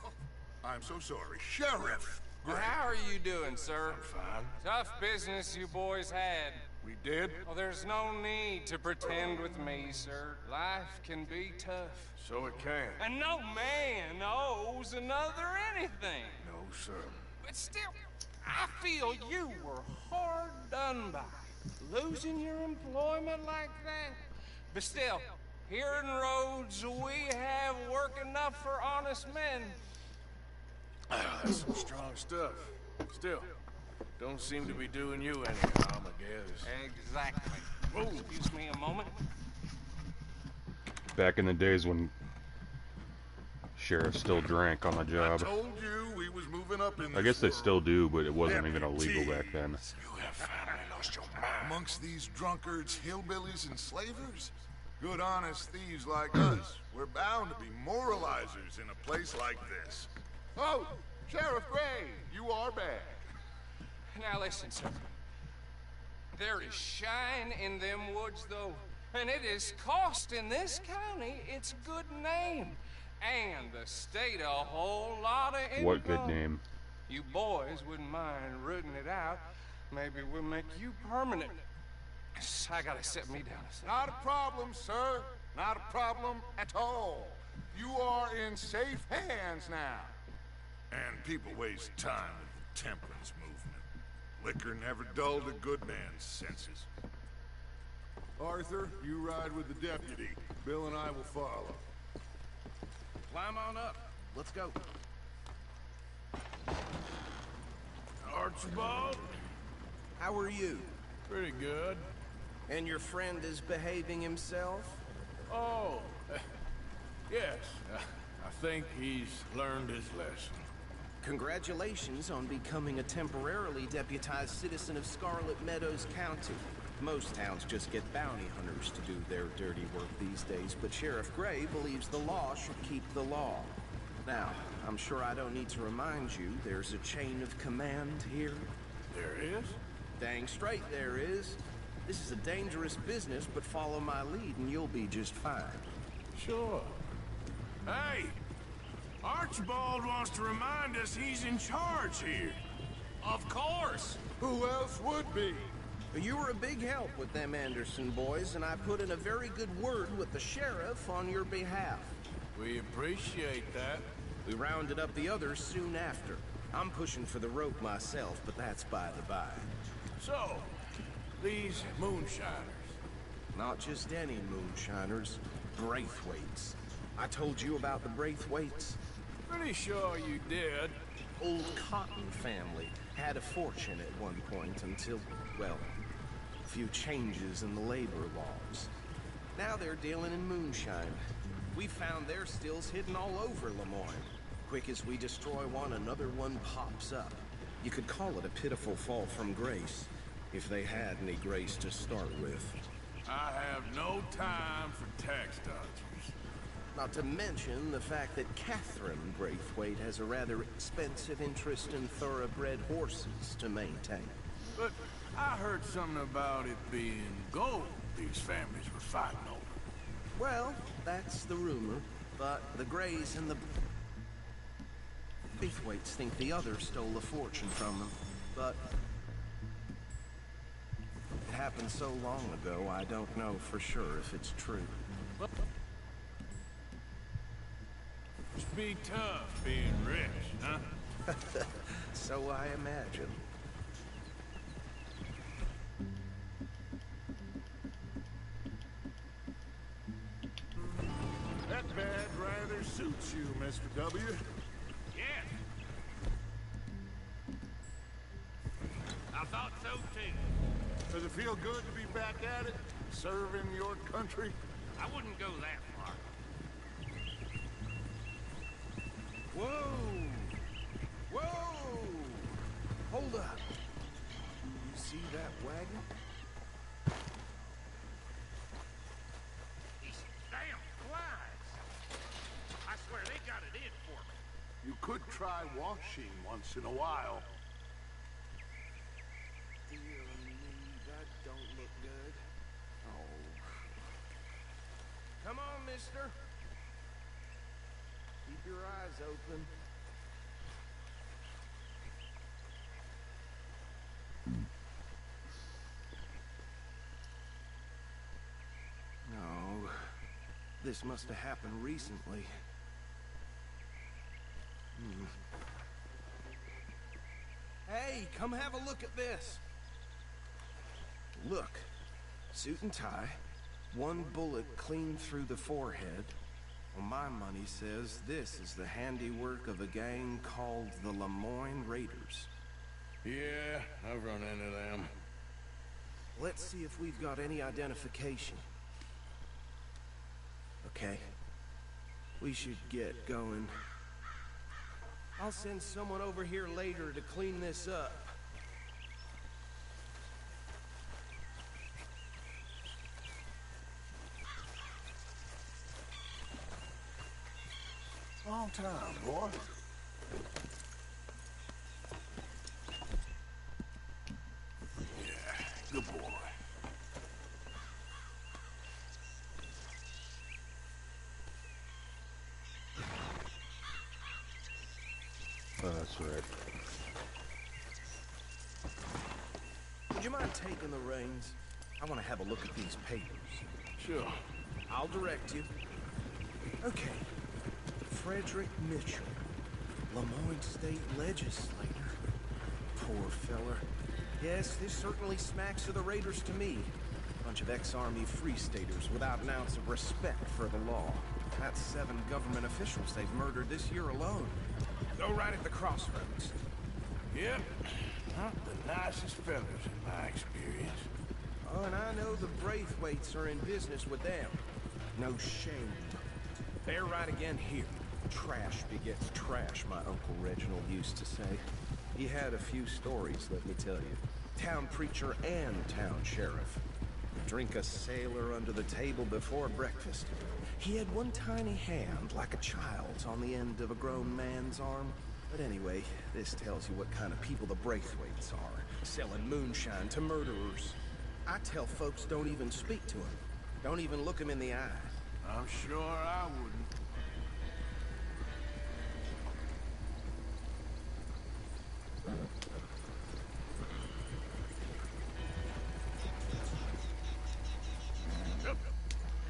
I'm so sorry, Sheriff Gray. How are you doing, sir? Fine. Tough business you boys had. We did? Well, there's no need to pretend with me, sir. Life can be tough. So it can. And no man owes another anything. No, sir. But still, I feel you were hard done by. Losing your employment like that. But still, here in Rhodes, we have work enough for honest men. That's some strong stuff. Still, don't seem to be doing you any harm, I guess. Exactly. Oh, excuse me a moment. Back in the days when sheriffs still drank on the job. I told you we was moving up in I guess they this still do, but it wasn't world. even illegal back then. You have finally lost your mind. Amongst these drunkards, hillbillies, and slavers, good honest thieves like us, we're bound to be moralizers in a place like this. Oh, Sheriff Gray, you are back. Now listen, sir. There is shine in them woods, though, and it is costing this county its good name, and the state a whole lot of income. What good name? You boys wouldn't mind rooting it out. Maybe we'll make you permanent. I gotta set me down a second. Not a problem, sir. Not a problem at all. You are in safe hands now. And people waste time with the temperance movement. Liquor never dulled a good man's senses. Arthur, you ride with the deputy. Bill and I will follow. Climb on up. Let's go. Archibald? How are you? Pretty good. And your friend is behaving himself? Oh, yes. I think he's learned his lesson. Congratulations on becoming a temporarily deputized citizen of Scarlet Meadows County. Most towns just get bounty hunters to do their dirty work these days, but Sheriff Gray believes the law should keep the law. Now, I'm sure I don't need to remind you there's a chain of command here. There is? Dang straight there is. This is a dangerous business, but follow my lead and you'll be just fine. Sure. Hey! Archibald wants to remind us he's in charge here. Of course! Who else would be? You were a big help with them Anderson boys, and I put in a very good word with the sheriff on your behalf. We appreciate that. We rounded up the others soon after. I'm pushing for the rope myself, but that's by the by. So, these moonshiners. Not just any moonshiners, Braithwaites. I told you about the Braithwaites? Pretty sure you did. Old Cotton family had a fortune at one point until, well, a few changes in the labor laws. Now they're dealing in moonshine. We found their stills hidden all over Lemoyne. Quick as we destroy one, another one pops up. You could call it a pitiful fall from grace, if they had any grace to start with. I have no time for tax dodgers. Not to mention the fact that Catherine Braithwaite has a rather expensive interest in thoroughbred horses to maintain. But I heard something about it being gold these families were fighting over. Well, that's the rumor, but the Grays and the Braithwaites think the others stole a fortune from them, but it happened so long ago, I don't know for sure if it's true. Must be tough being rich, huh? So I imagine. That bad rather suits you, Mr. W. Yes. I thought so too. Does it feel good to be back at it? Serving your country? I wouldn't go that far. Whoa! Whoa! Hold up. You see that wagon? These damn flies. I swear they got it in for me. You could try washing once in a while. Dear me, that don't look good. Oh. Come on, mister. Keep your eyes open. No. This must have happened recently. Hey, come have a look at this. Look. Suit and tie. One bullet clean through the forehead. Well, my money says this is the handiwork of a gang called the Lemoyne Raiders. Yeah, I've run into them. Let's see if we've got any identification. Okay. We should get going. I'll send someone over here later to clean this up. Long time, boy. Yeah, good boy. Oh, that's right. Would you mind taking the reins? I want to have a look at these papers. Sure. I'll direct you. Okay. Frederick Mitchell, Lemoyne State Legislator. Poor feller. Yes, this certainly smacks of the Raiders to me. Bunch of ex-Army Free Staters without an ounce of respect for the law. That's 7 government officials they've murdered this year alone. Go right at the crossroads. Yep. Not the nicest fellas in my experience. Oh, and I know the Braithwaites are in business with them. No shame. They're right again here. Trash begets trash, my Uncle Reginald used to say. He had a few stories, let me tell you. Town preacher and town sheriff. Drink a sailor under the table before breakfast. He had one tiny hand, like a child's, on the end of a grown man's arm. But anyway, this tells you what kind of people the Braithwaites are. Selling moonshine to murderers. I tell folks don't even speak to him. Don't even look him in the eye. I'm sure I wouldn't.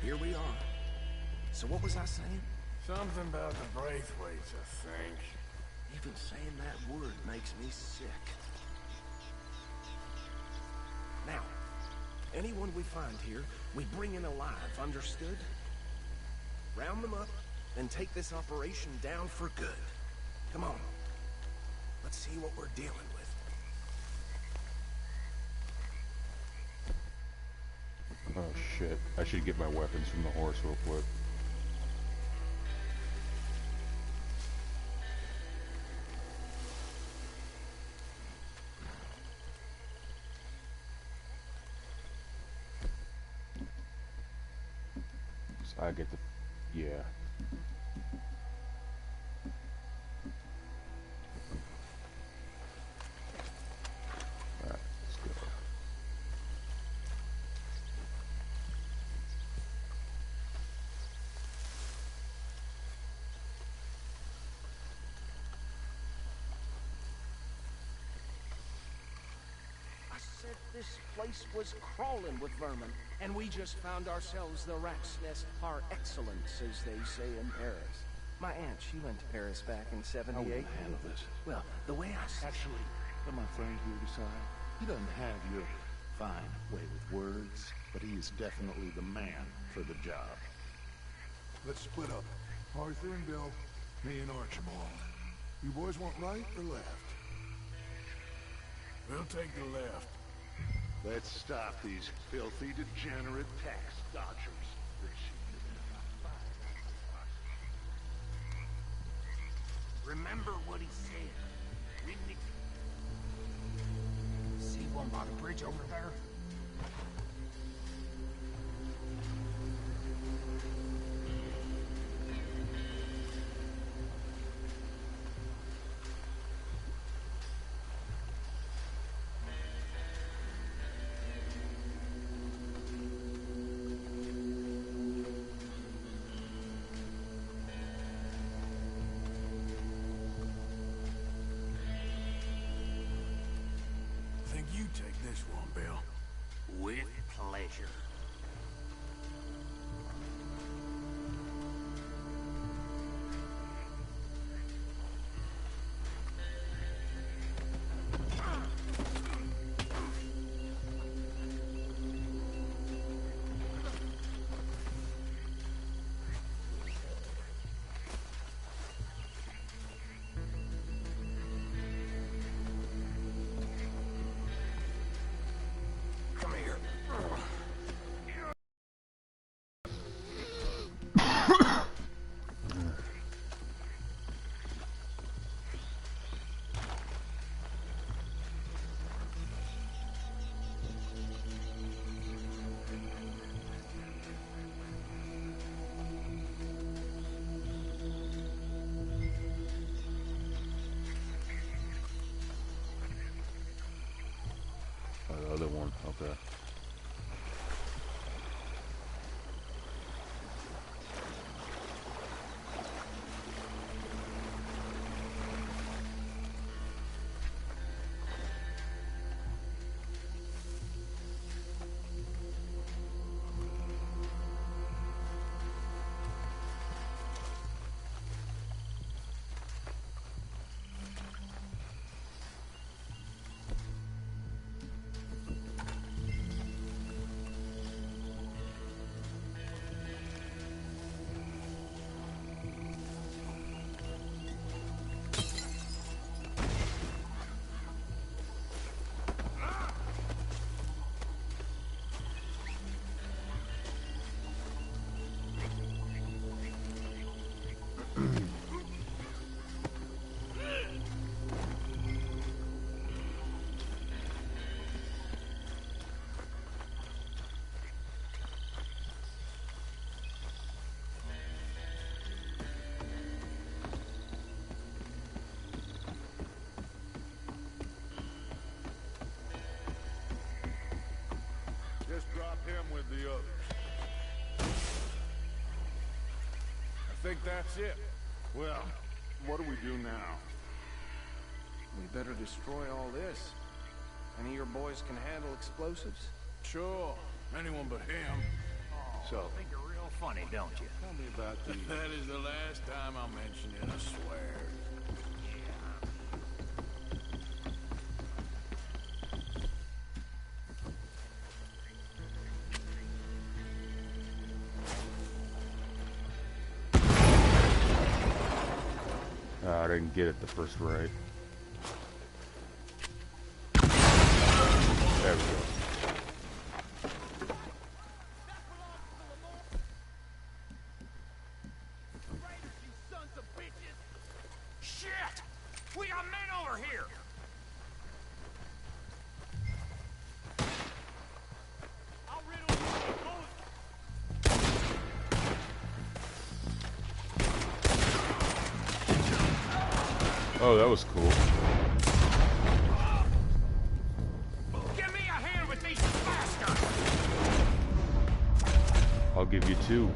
Here we are. So what was I saying? Something about the Braithwaites, I think. Even saying that word makes me sick. Now, anyone we find here, we bring in alive, understood? Round them up, and take this operation down for good. Come on. Let's see what we're dealing with. Oh shit. I should get my weapons from the horse real quick. So I get the... yeah. Alright, let's go. Said this place was crawling with vermin, and we just found ourselves the rat's nest par excellence, as they say in Paris. My aunt, she went to Paris back in '78. How will you handle this? Well, the way I see... Actually, let my friend here decide. He doesn't have your fine way with words, but he is definitely the man for the job. Let's split up. Arthur and Bill, me and Archibald. You boys want right or left? We'll take the left. Let's stop these filthy, degenerate tax dodgers. Remember what he said. See one by the bridge over there? You take this one, Bill. With pleasure. The other one, okay. him with the others. I think that's it. Well, what do we do now? We better destroy all this. Any of your boys can handle explosives? Sure. Anyone but him. So, I think you're real funny, don't you? Tell me about the... That is the last time I'll mention it, I swear. I didn't get it the first right. There we go. Shit! We got men over here! I'll riddle you with Oh, that was cool. Give me a hand with these bastards! I'll give you 2.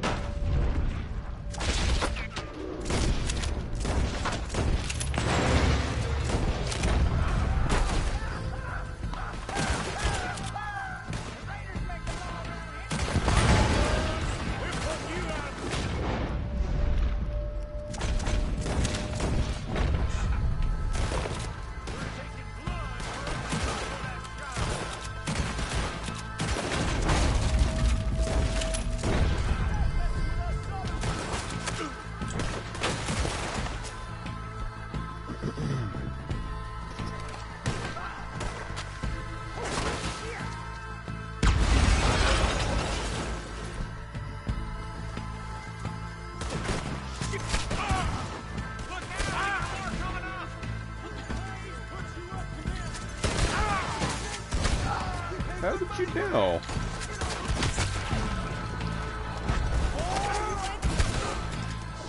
How did you know?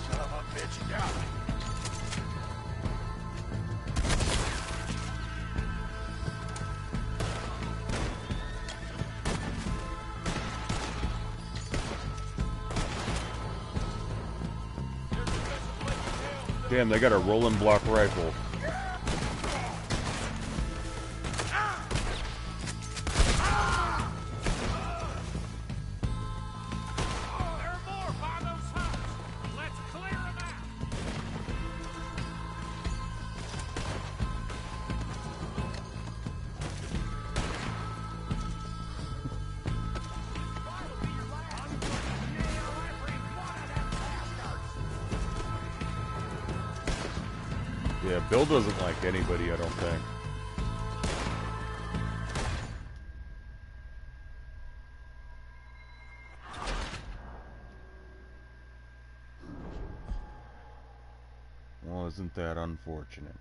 Son of a bitch, got me. Damn, they got a rolling block rifle. Yeah, Bill doesn't like anybody, I don't think. Well, isn't that unfortunate?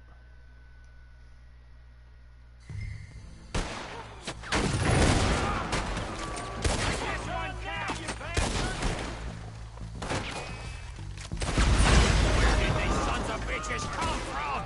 Where did these sons of bitches come from?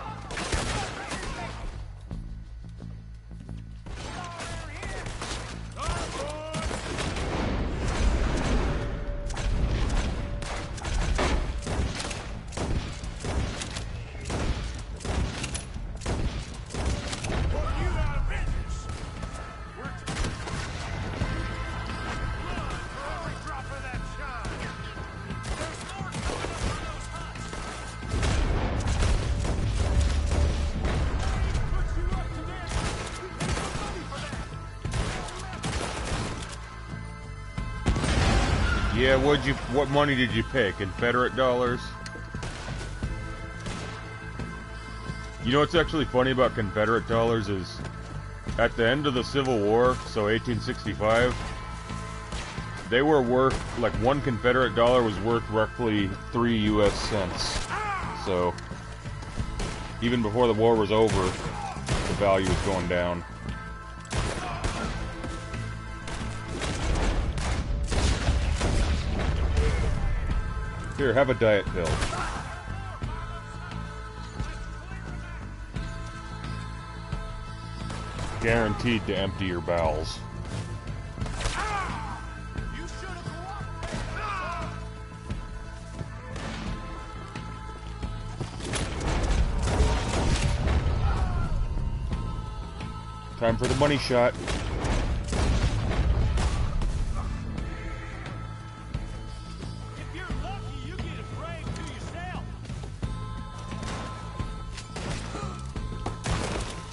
Yeah, what money did you pick? Confederate dollars? You know what's actually funny about Confederate dollars is at the end of the Civil War, so 1865, they were worth, like, one Confederate dollar was worth roughly 3 US cents. So even before the war was over, the value was going down. Here, have a diet pill. Guaranteed to empty your bowels. Time for the money shot. If you're lucky, you get a grave to yourself.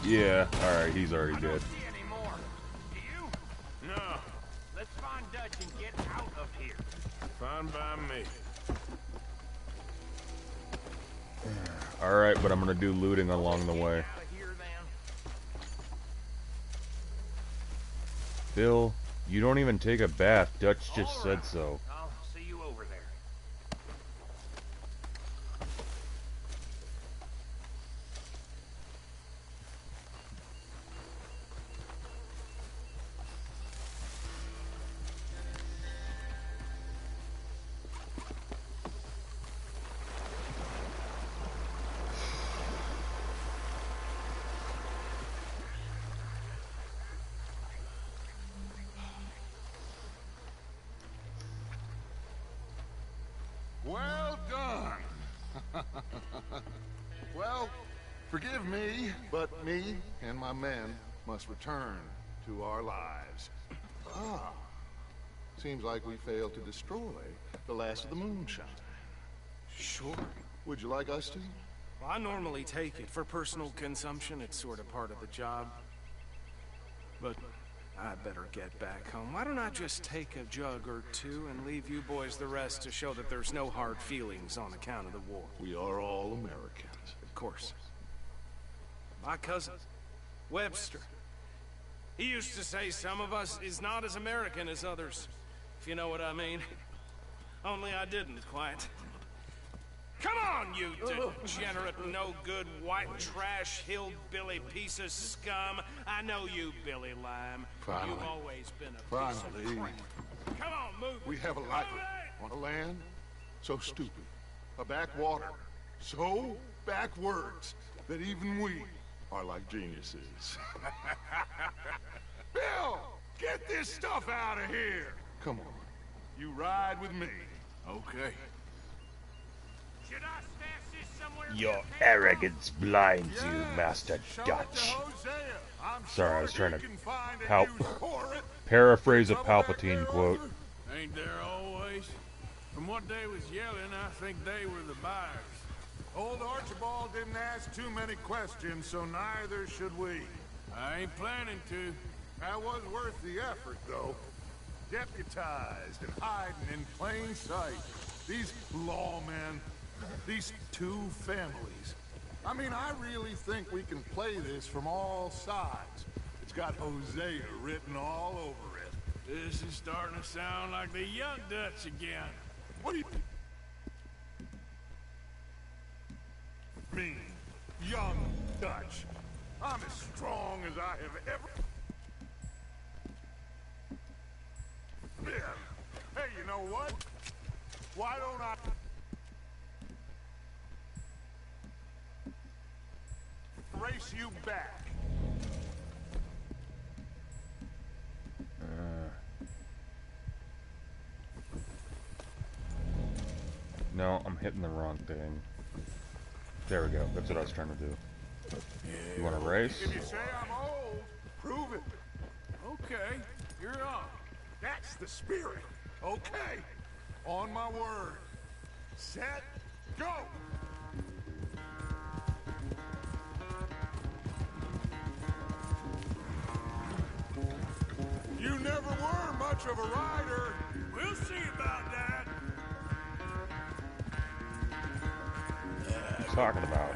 Yeah, alright, he's already dead. See any more? Do you? No. Let's find Dutch and get out of here. Fine by me. Alright, but I'm gonna do looting along the way. Bill, you don't even take a bath. Dutch just said so. I'll see you over there. Well done. Well, forgive me, but me and my men must return to our lives. Ah, seems like we failed to destroy the last of the moonshine. Sure. Would you like us to? Well, I normally take it for personal consumption. It's sort of part of the job. But I better get back home. Why don't I just take a jug or two and leave you boys the rest to show that there's no hard feelings on account of the war? We are all Americans. Of course. My cousin, Webster, he used to say some of us is not as American as others, if you know what I mean. Only I didn't quite. Come on, you degenerate, no-good, white trash, hillbilly piece of scum. I know you, Billy Lime. Finally. You've always been a piece of crap. Come on, move. We have a life on a land so stupid, a backwater so backwards that even we are like geniuses. Bill, get this stuff out of here. Come on, you ride with me. Okay. Should I stash this somewhere? Your arrogance blinds you, Master Dutch. Sorry, I was trying to paraphrase a Palpatine quote. Ain't there always? From what they was yelling, I think they were the buyers. Old Archibald didn't ask too many questions, so neither should we. I ain't planning to. That was worth the effort, though. Deputized and hiding in plain sight. These lawmen, these two families. I mean, I really think we can play this from all sides. It's got Hosea written all over it. This is starting to sound like the young Dutch again. What do you mean, young Dutch? I'm as strong as I have ever been. Hey, you know what? Why don't I race you back? No, I'm hitting the wrong thing. There we go. That's what I was trying to do. You want to race? If you say I'm old, prove it. Okay, you're on. That's the spirit. Okay. On my word. Set, go! You never were much of a rider. We'll see about that. What are you talking about?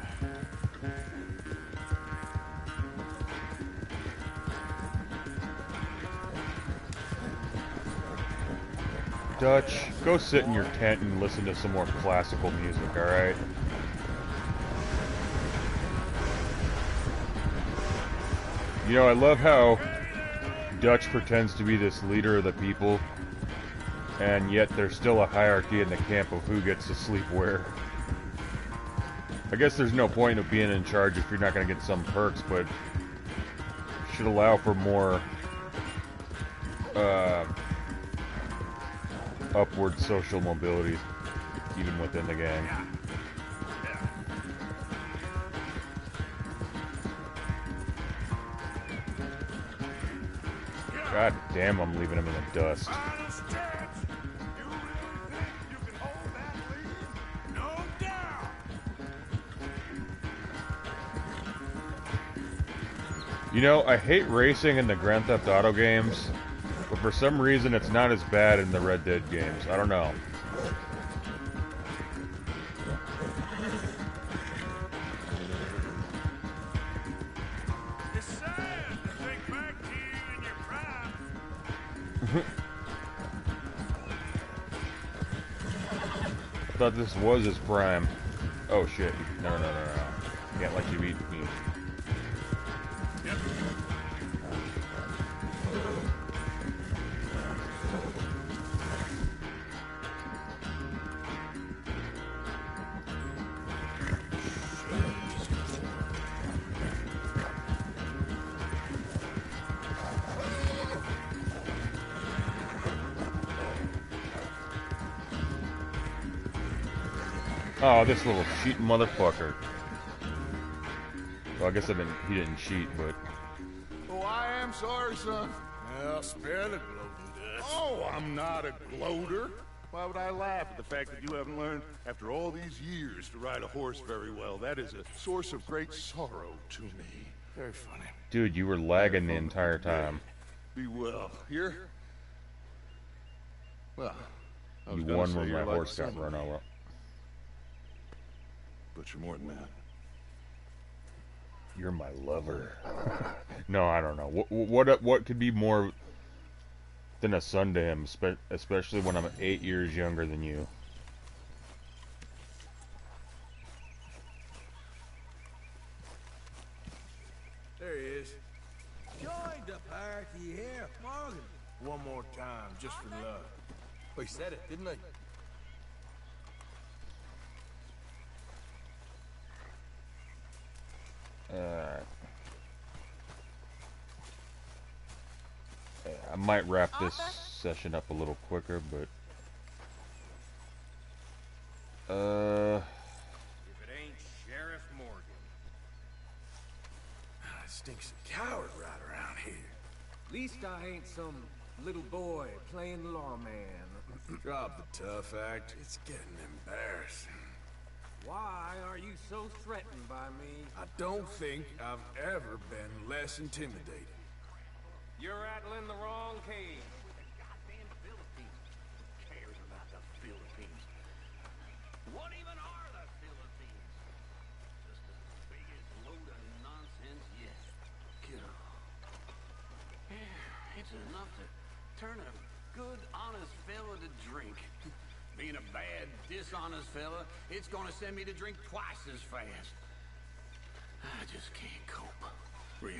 Dutch, go sit in your tent and listen to some more classical music, alright? You know, I love how Dutch pretends to be this leader of the people, and yet there's still a hierarchy in the camp of who gets to sleep where. I guess there's no point of being in charge if you're not going to get some perks, but should allow for more upward social mobility, even within the gang. God damn, I'm leaving him in the dust. Honest chance. You really think you can hold that lead? No doubt. You know, I hate racing in the Grand Theft Auto games, but for some reason it's not as bad in the Red Dead games. I don't know. It's sad to think back to you in your prime. I thought this was his prime. Oh shit. No. Can't let you eat me. Oh, this little cheating motherfucker. Well, I guess he didn't cheat, but... Oh, I am sorry, son. Well, spare the gloating, Dutch. Oh, I'm not a gloater. Why would I laugh at the fact that you haven't learned, after all these years, to ride a horse very well? That is a source of great sorrow to me. Very funny. Dude, you were lagging the entire time. Be well. Here? Well, I was You gonna won say when my you're like horse son got to run me, over. but you're more than that. You're my lover. No, I don't know. What could be more than a son to him, especially when I'm 8 years younger than you? There he is. Join the party here, Morgan. One more time, just for love. He said it, didn't he? I might wrap this session up a little quicker, but... If it ain't Sheriff Morgan. Stinks of coward right around here. At least I ain't some little boy playing lawman. Drop the tough act. It's getting embarrassing. Why are you so threatened by me? I don't think I've ever been less intimidated. You're rattling the wrong cage. Goddamn Philippines. Who cares about the Philippines? What even are the Philippines? Just the biggest load of nonsense yet. Kiddo. Yeah, it's enough to turn a good, honest fella to drink. Being a bad, dishonest fella, it's gonna send me to drink twice as fast. I just can't cope. Really.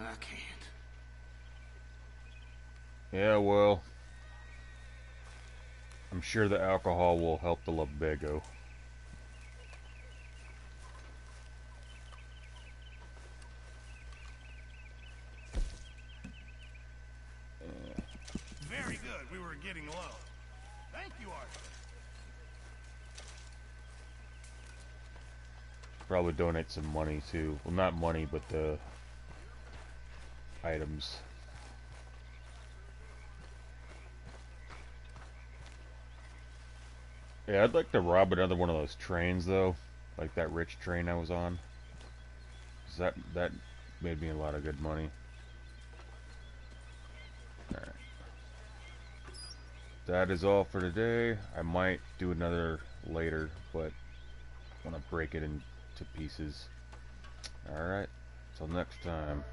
I can't. Yeah, well... I'm sure the alcohol will help the lumbago. Very good. We were getting low. Thank you, Arthur. Probably donate some money too. Well, not money, but the items. Yeah, I'd like to rob another one of those trains though, like that rich train I was on. 'Cause that made me a lot of good money. All right. That is all for today. I might do another later, but I want to break it into pieces. All right. Till next time.